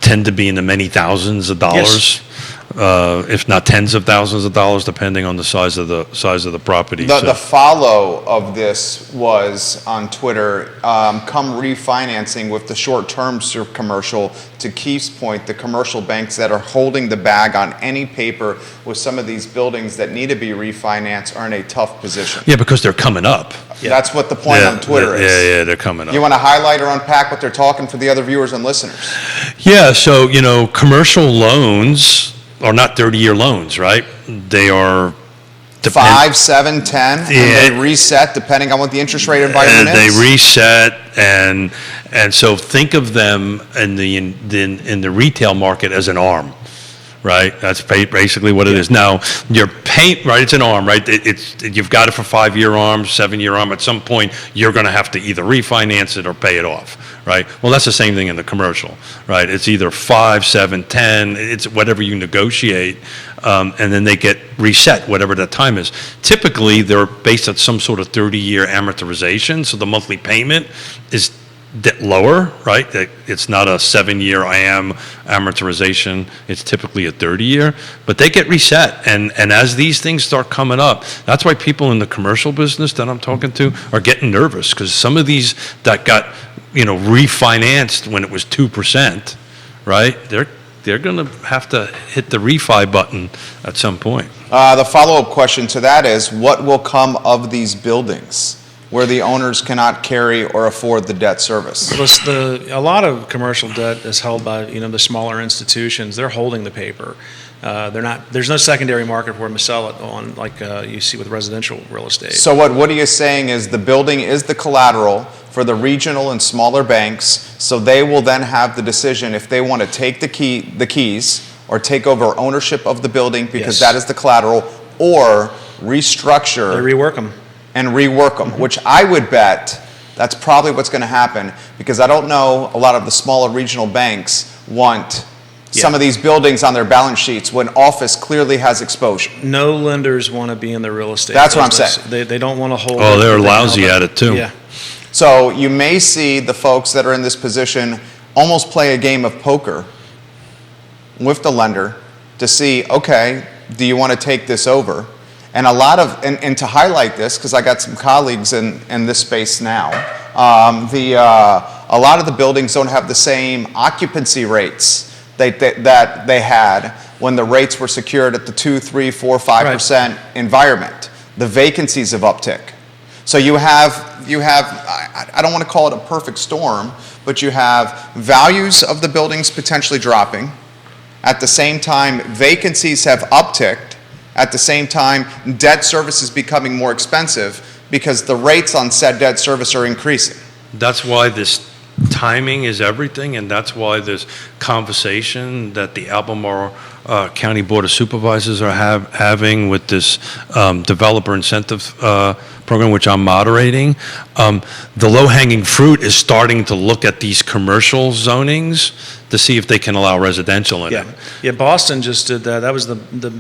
S2: tend to be in the many thousands of dollars.
S3: Yes.
S2: if not tens of thousands of dollars, depending on the size of the property.
S1: The follow of this was on Twitter, come refinancing with the short-term commercial. To Keith's point, the commercial banks that are holding the bag on any paper with some of these buildings that need to be refinanced are in a tough position.
S2: Yeah, because they're coming up.
S1: Yeah. That's what the point on Twitter is.
S2: Yeah, they're coming up.
S1: You want to highlight or unpack what they're talking for the other viewers and listeners?
S2: Yeah, so, commercial loans are not 30-year loans, right? They are
S1: 5, 7, 10, and they reset depending on what the interest rate environment is.
S2: They reset, and so think of them in the retail market as an arm, right? That's basically what it is. Now, your payment, right? It's an arm, right? You've got it for 5-year arm, 7-year arm. At some point, you're going to have to either refinance it or pay it off, right? Well, that's the same thing in the commercial, right? It's either 5, 7, 10. It's whatever you negotiate, and then they get reset, whatever that time is. Typically, they're based on some sort of 30-year amortization, so the monthly payment is lower, right? It's not a 7-year amortization. It's typically a 30-year, but they get reset. And as these things start coming up, that's why people in the commercial business that I'm talking to are getting nervous, because some of these that got refinanced when it was 2%, right? They're going to have to hit the refi button at some point.
S1: The follow-up question to that is, what will come of these buildings where the owners cannot carry or afford the debt service?
S3: A lot of commercial debt is held by the smaller institutions. They're holding the paper. There's no secondary market for them to sell it on, like you see with residential real estate.
S1: So what are you saying is the building is the collateral for the regional and smaller banks, so they will then have the decision if they want to take the keys or take over ownership of the building because that is the collateral, or restructure.
S3: They rework them.
S1: And rework them, which I would bet that's probably what's going to happen, because I don't know a lot of the smaller regional banks want some of these buildings on their balance sheets when office clearly has exposure.
S3: No lenders want to be in the real estate
S1: That's
S3: business.
S1: what I'm saying.
S3: They don't want to hold.
S2: Oh, they're lousy at it too.
S3: Yeah.
S1: So you may see the folks that are in this position almost play a game of poker with the lender to see, okay, do you want to take this over? And a lot of, and to highlight this, because I got some colleagues in this space now, a lot of the buildings don't have the same occupancy rates that they had when the rates were secured at the 2, 3, 4, 5% environment. The vacancies have uptick. So you have, I don't want to call it a perfect storm, but you have values of the buildings potentially dropping. At the same time, vacancies have upticked. At the same time, debt service is becoming more expensive because the rates on said debt service are increasing.
S2: That's why this timing is everything, and that's why this conversation that the Albemarle County Board of Supervisors are having with this developer incentive program, which I'm moderating. The low-hanging fruit is starting to look at these commercial zonings to see if they can allow residential in it.
S3: Yeah, Boston just did that. That was the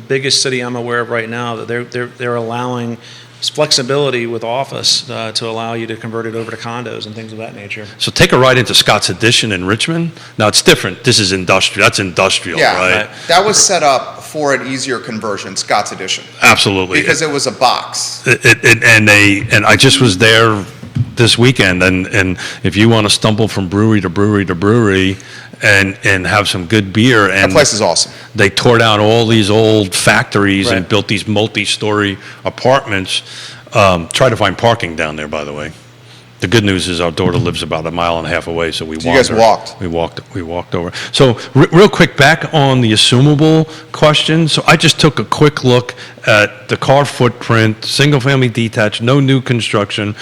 S3: biggest city I'm aware of right now, that they're allowing flexibility with office to allow you to convert it over to condos and things of that nature.
S2: So take a ride into Scott's Addition in Richmond. Now it's different. This is industrial. That's industrial, right?
S1: That was set up for an easier conversion, Scott's Addition.
S2: Absolutely.
S1: Because it was a box.
S2: And I just was there this weekend, and if you want to stumble from brewery to brewery to brewery and have some good beer, and
S1: that place is awesome.
S2: They tore down all these old factories and built these multi-story apartments. Try to find parking down there, by the way. The good news is our daughter lives about a mile and a half away, so we walked.
S1: You guys walked?
S2: We walked over. So real quick, back on the assumable question. So I just took a quick look at the car footprint, single-family detached, no new construction,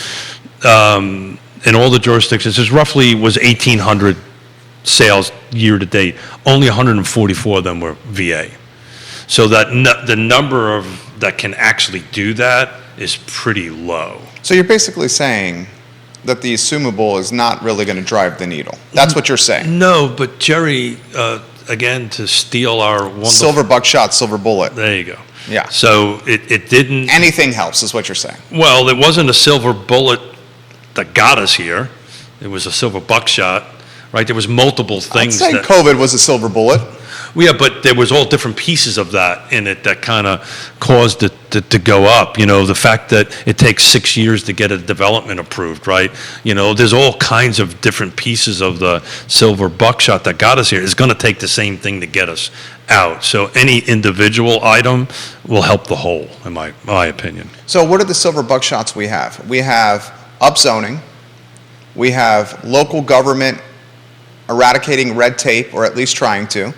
S2: in all the jurisdictions. This roughly was 1,800 sales year to date. Only 144 of them were VA. So that the number of that can actually do that is pretty low.
S1: So you're basically saying that the assumable is not really going to drive the needle. That's what you're saying.
S2: No, but Jerry, again, to steal our wonderful...
S1: Silver buckshot, silver bullet.
S2: There you go.
S1: Yeah.
S2: So it didn't...
S1: Anything helps is what you're saying.
S2: Well, it wasn't a silver bullet that got us here. It was a silver buckshot, right? There was multiple things.
S1: I'd say COVID was a silver bullet.
S2: Well, yeah, but there was all different pieces of that in it that kind of caused it to go up. You know, the fact that it takes 6 years to get a development approved, right? You know, there's all kinds of different pieces of the silver buckshot that got us here. It's going to take the same thing to get us out. So any individual item will help the whole, in my opinion.
S1: So what are the silver buckshots we have? We have upzoning. We have local government eradicating red tape, or at least trying to.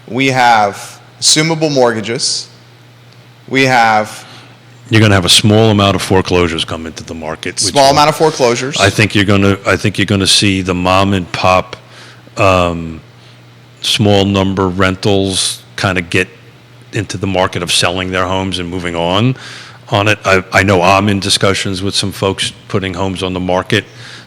S1: We have assumable mortgages. We have
S2: You're going to have a small amount of foreclosures come into the market.
S1: small amount of foreclosures.
S2: I think you're going to see the mom and pop, small number rentals kind of get into the market of selling their homes and moving on it. I know I'm in discussions with some folks putting homes on the market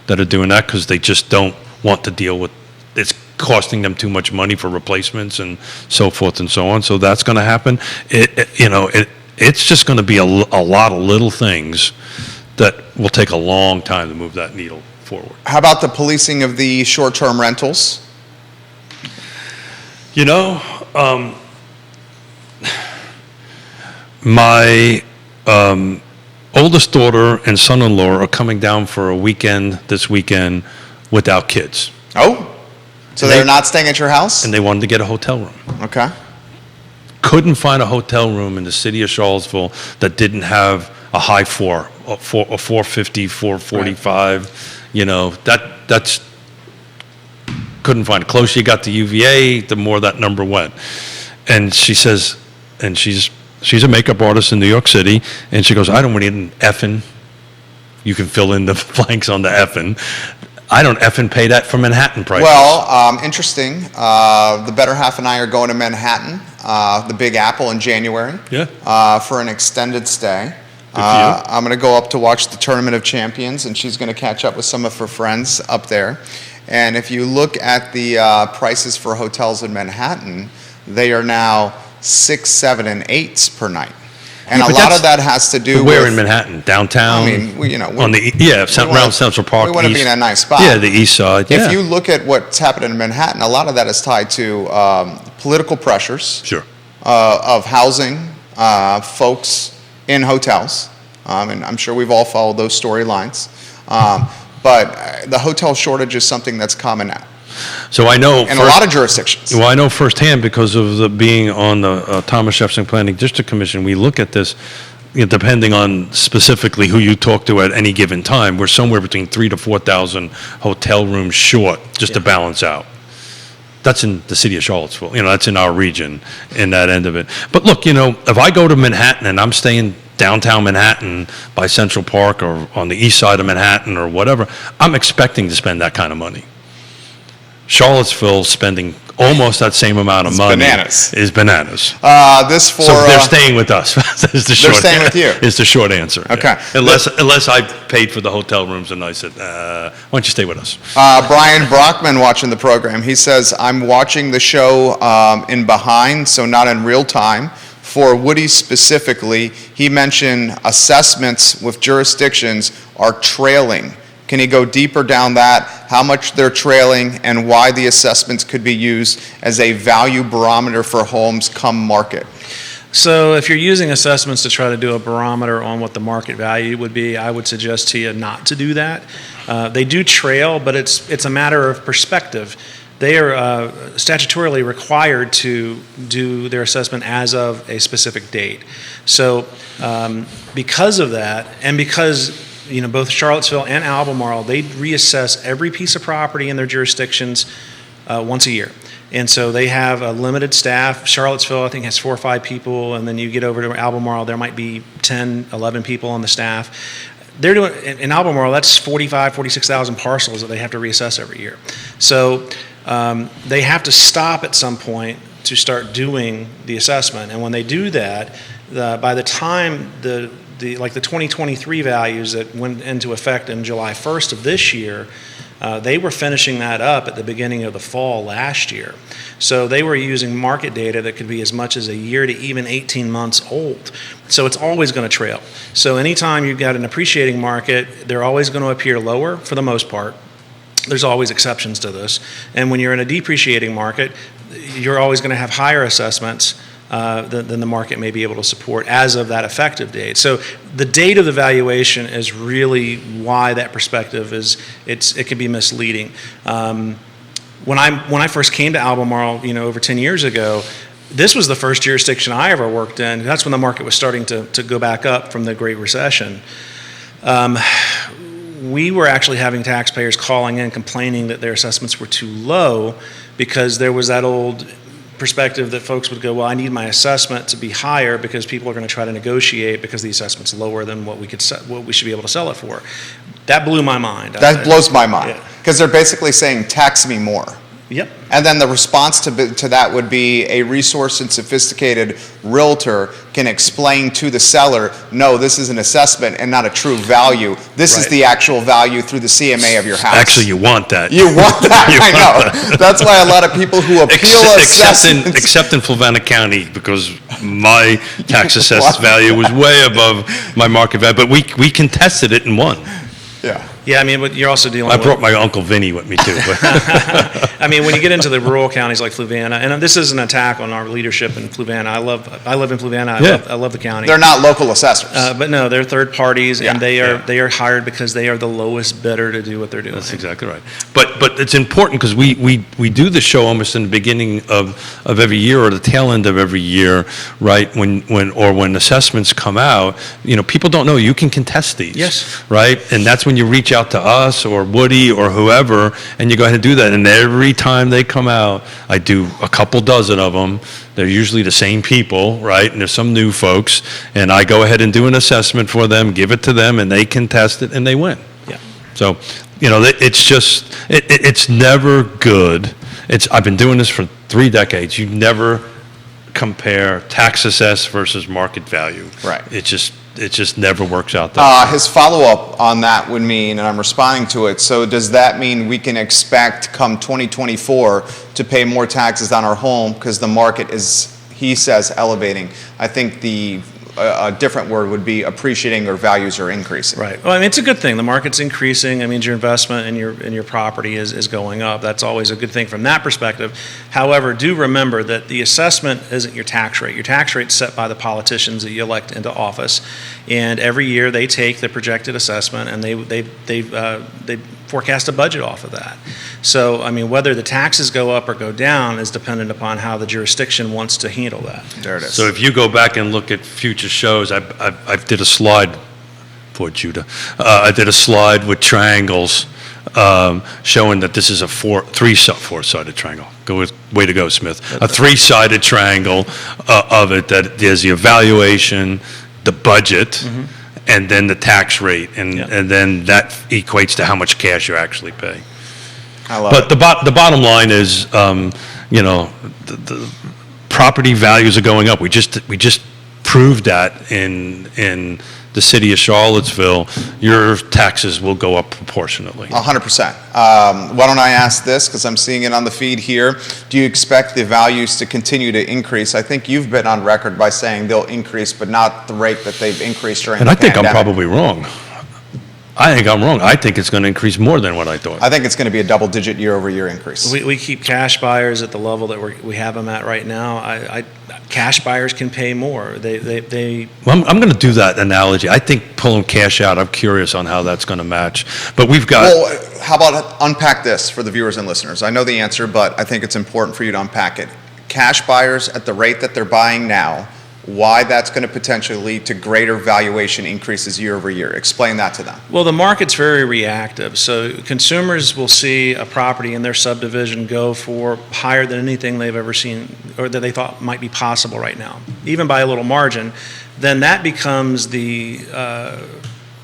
S2: that are doing that because they just don't want to deal with it's costing them too much money for replacements and so forth and so on. So that's going to happen. It's just going to be a lot of little things that will take a long time to move that needle forward.
S1: How about the policing of the short-term rentals?
S2: You know, my oldest daughter and son-in-law are coming down for a weekend this weekend without kids.
S1: Oh, so they're not staying at your house?
S2: And they wanted to get a hotel room.
S1: Okay.
S2: Couldn't find a hotel room in the city of Charlottesville that didn't have a high four, a 450, 445. Right. You know, that's couldn't find it. The closer you got to UVA, the more that number went. And she says, and she's a makeup artist in New York City, and she goes, I don't need an effing. You can fill in the blanks on the effing. I don't effing pay that for Manhattan prices.
S1: Well, interesting. The better half and I are going to Manhattan, the Big Apple in January.
S2: Yeah.
S1: For an extended stay.
S2: Good for you.
S1: I'm going to go up to watch the Tournament of Champions, and she's going to catch up with some of her friends up there. And if you look at the prices for hotels in Manhattan, they are now 6, 7, and 8s per night. And
S2: Yeah,
S1: a lot of that has to do with...
S2: Where in Manhattan? Downtown?
S1: I mean,
S2: around Central Park.
S1: We want to be in a nice spot.
S2: Yeah, the east side. Yeah.
S1: If you look at what's happening in Manhattan, a lot of that is tied to political pressures.
S2: Sure.
S1: Of housing folks in hotels. And I'm sure we've all followed those storylines. But the hotel shortage is something that's common now.
S2: So I know
S1: in a lot of jurisdictions.
S2: Well, I know firsthand because of being on the Thomas Jefferson Planning District Commission. We look at this, depending on specifically who you talk to at any given time. We're somewhere between 3,000 to 4,000 hotel rooms short just to balance out. That's in the city of Charlottesville. That's in our region, in that end of it. But look, if I go to Manhattan and I'm staying downtown Manhattan by Central Park or on the east side of Manhattan or whatever, I'm expecting to spend that kind of money. Charlottesville spending almost that same amount of money is bananas.
S1: So
S2: they're staying with us.
S1: They're staying with you.
S2: Is the short answer.
S1: Okay.
S2: Yeah. Unless I paid for the hotel rooms and I said, why don't you stay with us?
S1: Brian Brockman watching the program. He says, I'm watching the show in behind, so not in real time. For Woody specifically, he mentioned assessments with jurisdictions are trailing. Can you go deeper down that, how much they're trailing, and why the assessments could be used as a value barometer for homes come market?
S3: So if you're using assessments to try to do a barometer on what the market value would be, I would suggest to you not to do that. They do trail, but it's a matter of perspective. They are statutorily required to do their assessment as of a specific date. So because of that, and because both Charlottesville and Albemarle, they reassess every piece of property in their jurisdictions once a year. And so they have a limited staff. Charlottesville, I think, has 4 or 5 people, and then you get over to Albemarle, there might be 10, 11 people on the staff. They're doing, in Albemarle, that's 46,000 parcels that they have to reassess every year. So they have to stop at some point to start doing the assessment. And when they do that, by the time the 2023 values that went into effect in July 1st of this year, they were finishing that up at the beginning of the fall last year. So they were using market data that could be as much as a year to even 18 months old. So it's always going to trail. So anytime you've got an appreciating market, they're always going to appear lower for the most part. There's always exceptions to this. And when you're in a depreciating market, you're always going to have higher assessments than the market may be able to support as of that effective date. So the date of the valuation is really why that perspective it can be misleading. When I first came to Albemarle, over 10 years ago, this was the first jurisdiction I ever worked in. That's when the market was starting to go back up from the Great Recession. We were actually having taxpayers calling in complaining that their assessments were too low because there was that old perspective that folks would go, well, I need my assessment to be higher because people are going to try to negotiate because the assessment's lower than what we should be able to sell it for. That blew my mind.
S1: That blows my mind because they're basically saying tax me more.
S3: Yep.
S1: And then the response to that would be a resourced and sophisticated realtor can explain to the seller, no, this is an assessment and not a true value. This is the actual value through the CMA of your house.
S2: Actually, you want that.
S1: You want that, I know. That's why a lot of people who appeal assessments.
S2: Except in Fluvanna County, because my tax assessed value was way above my market value, but we contested it and won.
S1: Yeah.
S3: Yeah, I mean, but you're also dealing with...
S2: I brought my Uncle Vinny with me, too. But
S3: I mean, when you get into the rural counties like Fluvanna, and this is an attack on our leadership in Fluvanna. I live in Fluvanna. I love the county.
S1: They're not local assessors.
S3: But no, they're third parties, and they are hired because they are the lowest bidder to do what they're doing.
S2: That's exactly right. But it's important because we do the show almost in the beginning of every year or the tail end of every year, right? When assessments come out, people don't know you can contest these.
S3: Yes.
S2: Right? And that's when you reach out to us or Woody or whoever, and you go ahead and do that. And every time they come out, I do a couple dozen of them. They're usually the same people, right? And there's some new folks, and I go ahead and do an assessment for them, give it to them, and they contest it, and they win.
S3: Yeah.
S2: So, it's just, it's never good. I've been doing this for 3 decades. You never compare tax assessed versus market value.
S1: Right.
S2: It just never works out that way.
S1: His follow-up on that would mean, and I'm responding to it, so does that mean we can expect come 2024 to pay more taxes on our home because the market is, he says, elevating? I think a different word would be appreciating or values are increasing.
S3: Right. Well, I mean, it's a good thing. The market's increasing. I mean, your investment in your property is going up. That's always a good thing from that perspective. However, do remember that the assessment isn't your tax rate. Your tax rate's set by the politicians that you elect into office, and every year they take the projected assessment and they forecast a budget off of that. So, I mean, whether the taxes go up or go down is dependent upon how the jurisdiction wants to handle that.
S1: There it is.
S2: So if you go back and look at future shows, I did a slide for Judah. I did a slide with triangles showing that this is a four-sided triangle. Way to go, Smith. A 3-sided triangle of it, that there's the evaluation, the budget, and then the tax rate, and then that equates to how much cash you actually pay.
S1: I love
S2: But
S1: it.
S2: the bottom line is, the property values are going up. We just proved that in the city of Charlottesville. Your taxes will go up proportionately.
S1: 100%. Why don't I ask this, because I'm seeing it on the feed here. Do you expect the values to continue to increase? I think you've been on record by saying they'll increase, but not the rate that they've increased during the pandemic.
S2: And I think I'm probably wrong. I think I'm wrong. I think it's going to increase more than what I thought.
S1: I think it's going to be a double-digit year-over-year increase.
S3: We keep cash buyers at the level that we have them at right now. Cash buyers can pay more.
S2: Well, I'm going to do that analogy. I think pulling cash out, I'm curious on how that's going to match. But we've got...
S1: Well, how about unpack this for the viewers and listeners? I know the answer, but I think it's important for you to unpack it. Cash buyers at the rate that they're buying now, why that's going to potentially lead to greater valuation increases year over year. Explain that to them.
S3: Well, the market's very reactive. So consumers will see a property in their subdivision go for higher than anything they've ever seen or that they thought might be possible right now, even by a little margin. Then that becomes the,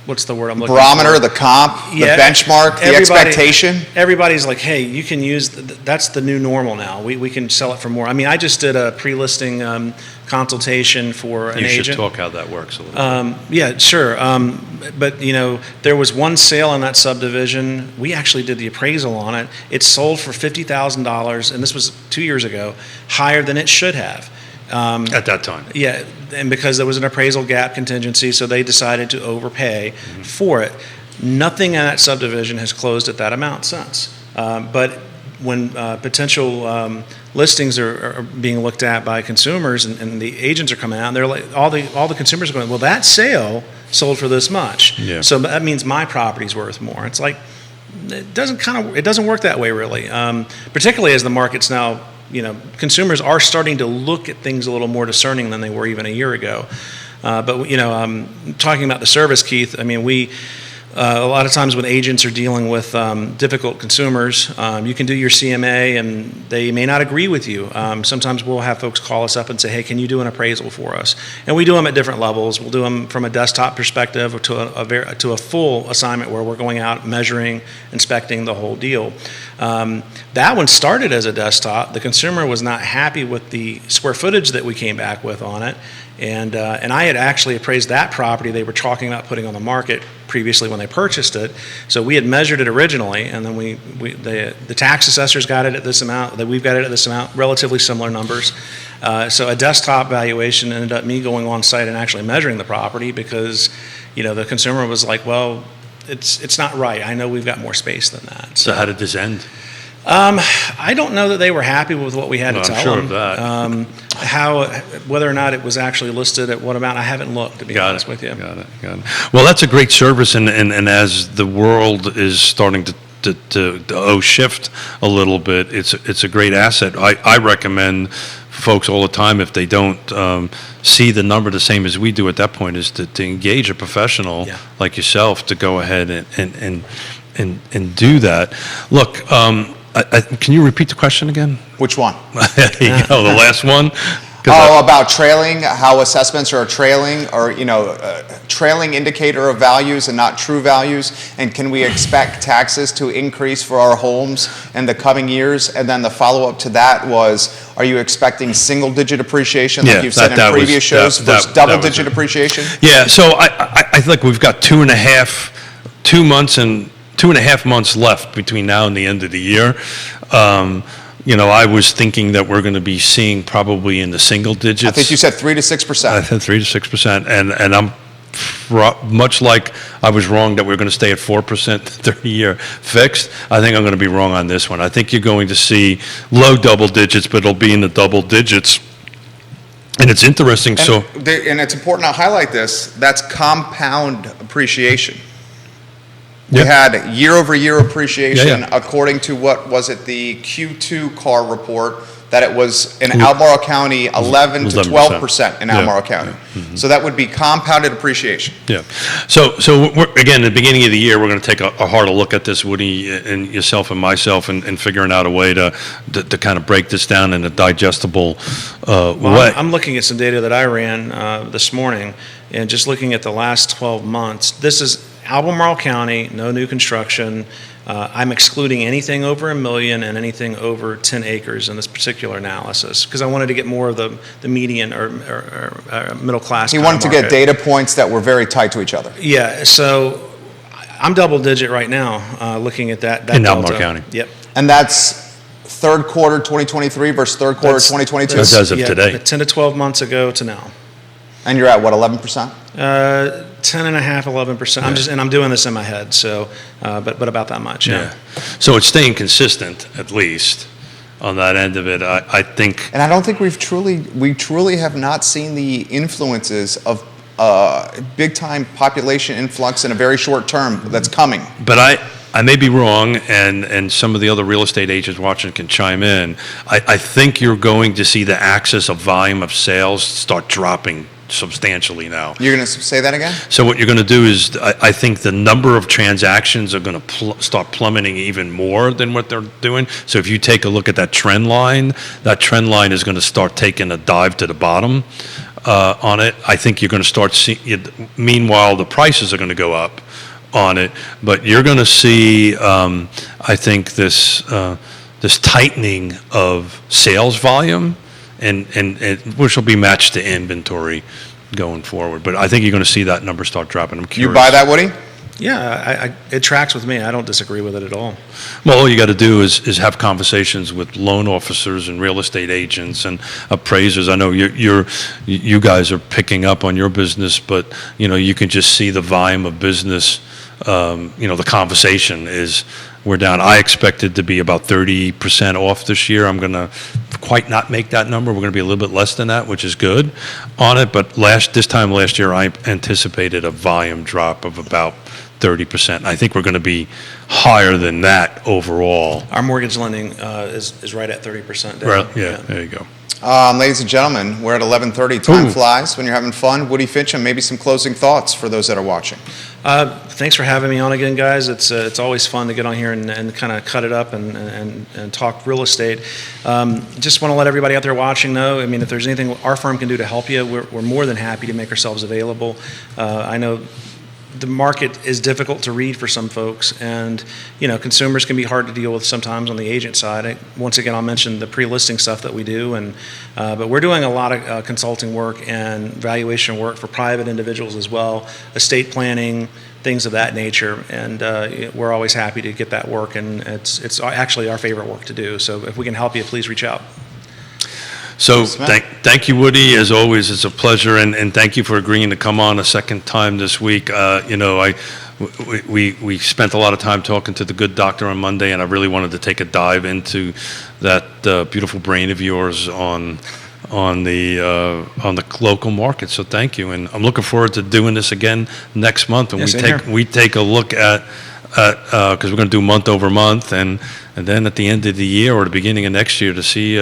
S3: what's the word I'm looking
S1: barometer,
S3: for?
S1: the comp, the benchmark, the expectation.
S3: Everybody's like, hey, you can use, that's the new normal now. We can sell it for more. I mean, I just did a pre-listing consultation for an agent.
S2: You should talk how that works a little bit.
S3: Yeah, sure. But, there was one sale in that subdivision. We actually did the appraisal on it. It sold for $50,000, and this was 2 years ago, higher than it should have.
S2: At that time.
S3: Yeah, and because there was an appraisal gap contingency, so they decided to overpay for it. Nothing in that subdivision has closed at that amount since. But when potential listings are being looked at by consumers, and the agents are coming out, and they're like, all the consumers are going, well, that sale sold for this much, so that means my property's worth more. It's like it doesn't work that way really, particularly as the market's now. Consumers are starting to look at things a little more discerning than they were even a year ago. But talking about the service, Keith, I mean, we a lot of times when agents are dealing with difficult consumers, you can do your CMA and they may not agree with you. Sometimes we'll have folks call us up and say, hey, can you do an appraisal for us? And we do them at different levels. We'll do them from a desktop perspective or to a full assignment where we're going out, measuring, inspecting the whole deal. That one started as a desktop. The consumer was not happy with the square footage that we came back with on it. And I had actually appraised that property they were talking about putting on the market previously when they purchased it. So we had measured it originally, and then the tax assessors got it at this amount, that we've got it at this amount, relatively similar numbers. So a desktop valuation ended up me going on site and actually measuring the property because, the consumer was like, well, it's not right. I know we've got more space than that.
S2: So how did this end?
S3: I don't know that they were happy with what we had to tell them.
S2: I'm sure of that.
S3: Whether or not it was actually listed at what amount, I haven't looked, to be honest with you.
S2: Got it. Well, that's a great service, and as the world is starting to shift a little bit, it's a great asset. I recommend folks all the time, if they don't see the number the same as we do at that point, is to engage a professional like yourself to go ahead and do that. Look, can you repeat the question again?
S1: Which one?
S2: The last one.
S1: About trailing, how assessments are trailing, or trailing indicator of values and not true values, and can we expect taxes to increase for our homes in the coming years? And then the follow-up to that was, are you expecting single-digit appreciation like you've said in previous shows versus double-digit appreciation?
S2: Yeah, so I think we've got 2 and a half months left between now and the end of the year. I was thinking that we're going to be seeing probably in the single digits.
S1: I think you said 3 to 6%.
S2: I said 3 to 6%, and I'm much like I was wrong that we're going to stay at 4% 30-year fixed. I think I'm going to be wrong on this one. I think you're going to see low double digits, but it'll be in the double digits. And it's interesting.
S1: And it's important to highlight this. That's compound appreciation. We had year-over-year appreciation according to what was it, the Q2 CAR report, that it was in Albemarle County 11 to 12% in Albemarle County. Mm-hmm. So that would be compounded appreciation.
S2: Yeah. So again, at the beginning of the year, we're going to take a harder look at this, Woody, and yourself and myself, and figuring out a way to kind of break this down in a digestible way.
S3: I'm looking at some data that I ran this morning, and just looking at the last 12 months, this is Albemarle County, no new construction. I'm excluding anything over $1 million and anything over 10 acres in this particular analysis because I wanted to get more of the median or middle class.
S1: He wanted to get data points that were very tight to each other.
S3: Yeah, so I'm double digit right now looking at that
S2: in Albemarle County.
S3: Yep.
S1: And that's third quarter 2023 versus third quarter 2022?
S2: That's as of today.
S3: 10 to 12 months ago to now.
S1: And you're at what, 11%?
S3: 10.5%, 11%. I'm doing this in my head, so but about that much. Yeah.
S2: So it's staying consistent at least on that end of it. I think.
S1: And I don't think we truly have not seen the influences of big time population influx in a very short term that's coming.
S2: But I may be wrong, and some of the other real estate agents watching can chime in. I think you're going to see the axis of volume of sales start dropping substantially now.
S1: You're going to say that again?
S2: So what you're going to do is, I think the number of transactions are going to start plummeting even more than what they're doing. So if you take a look at that trend line is going to start taking a dive to the bottom on it. I think you're going to start seeing, meanwhile, the prices are going to go up on it, but you're going to see, I think, this tightening of sales volume, and which will be matched to inventory going forward. But I think you're going to see that number start dropping. I'm curious.
S1: You buy that, Woody?
S3: Yeah, it tracks with me. I don't disagree with it at all.
S2: Well, all you got to do is have conversations with loan officers and real estate agents and appraisers. I know you guys are picking up on your business, but you can just see the volume of business. The conversation is we're down. I expected to be about 30% off this year. I'm going to quite not make that number. We're going to be a little bit less than that, which is good on it. But this time last year, I anticipated a volume drop of about 30%. I think we're going to be higher than that overall.
S3: Our mortgage lending is right at 30% down.
S2: Right, yeah, there you go.
S1: Ladies and gentlemen, we're at 11:30. Time
S2: Ooh.
S1: flies when you're having fun. Woody Fincham, maybe some closing thoughts for those that are watching.
S3: Thanks for having me on again, guys. It's always fun to get on here and kind of cut it up and talk real estate. Just want to let everybody out there watching know, I mean, if there's anything our firm can do to help you, we're more than happy to make ourselves available. I know the market is difficult to read for some folks, and consumers can be hard to deal with sometimes on the agent side. Once again, I'll mention the pre-listing stuff that we do, but we're doing a lot of consulting work and valuation work for private individuals as well, estate planning, things of that nature, and we're always happy to get that work, and it's actually our favorite work to do. So if we can help you, please reach out.
S2: So thank you, Woody. As always, it's a pleasure, and thank you for agreeing to come on a second time this week. We spent a lot of time talking to the good doctor on Monday, and I really wanted to take a dive into that beautiful brain of yours on the local market. So thank you, and I'm looking forward to doing this again next month, and we take a look at because we're going to do month over month, and then at the end of the year or the beginning of next year to see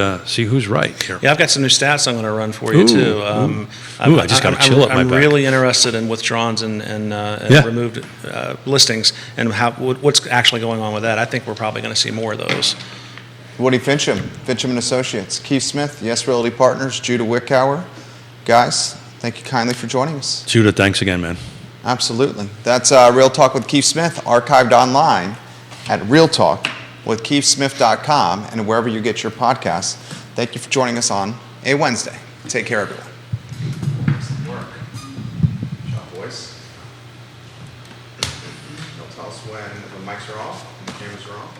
S2: who's right here.
S3: Yeah, I've got some new stats I'm going to run for you too.
S2: I just got a chill up my back.
S3: I'm really interested in withdrawals and removed listings and what's actually going on with that. I think we're probably going to see more of those.
S1: Woody Fincham, Fincham and Associates, Keith Smith, Yes Realty Partners, Judah Wickower. Guys, thank you kindly for joining us.
S2: Judah, thanks again, man.
S1: Absolutely. That's Real Talk with Keith Smith, archived online at realtalkwithkeithsmith.com and wherever you get your podcasts. Thank you for joining us on a Wednesday. Take care, everyone. Excellent work. Good job, boys. They'll tell us when the mics are off and the cameras are off.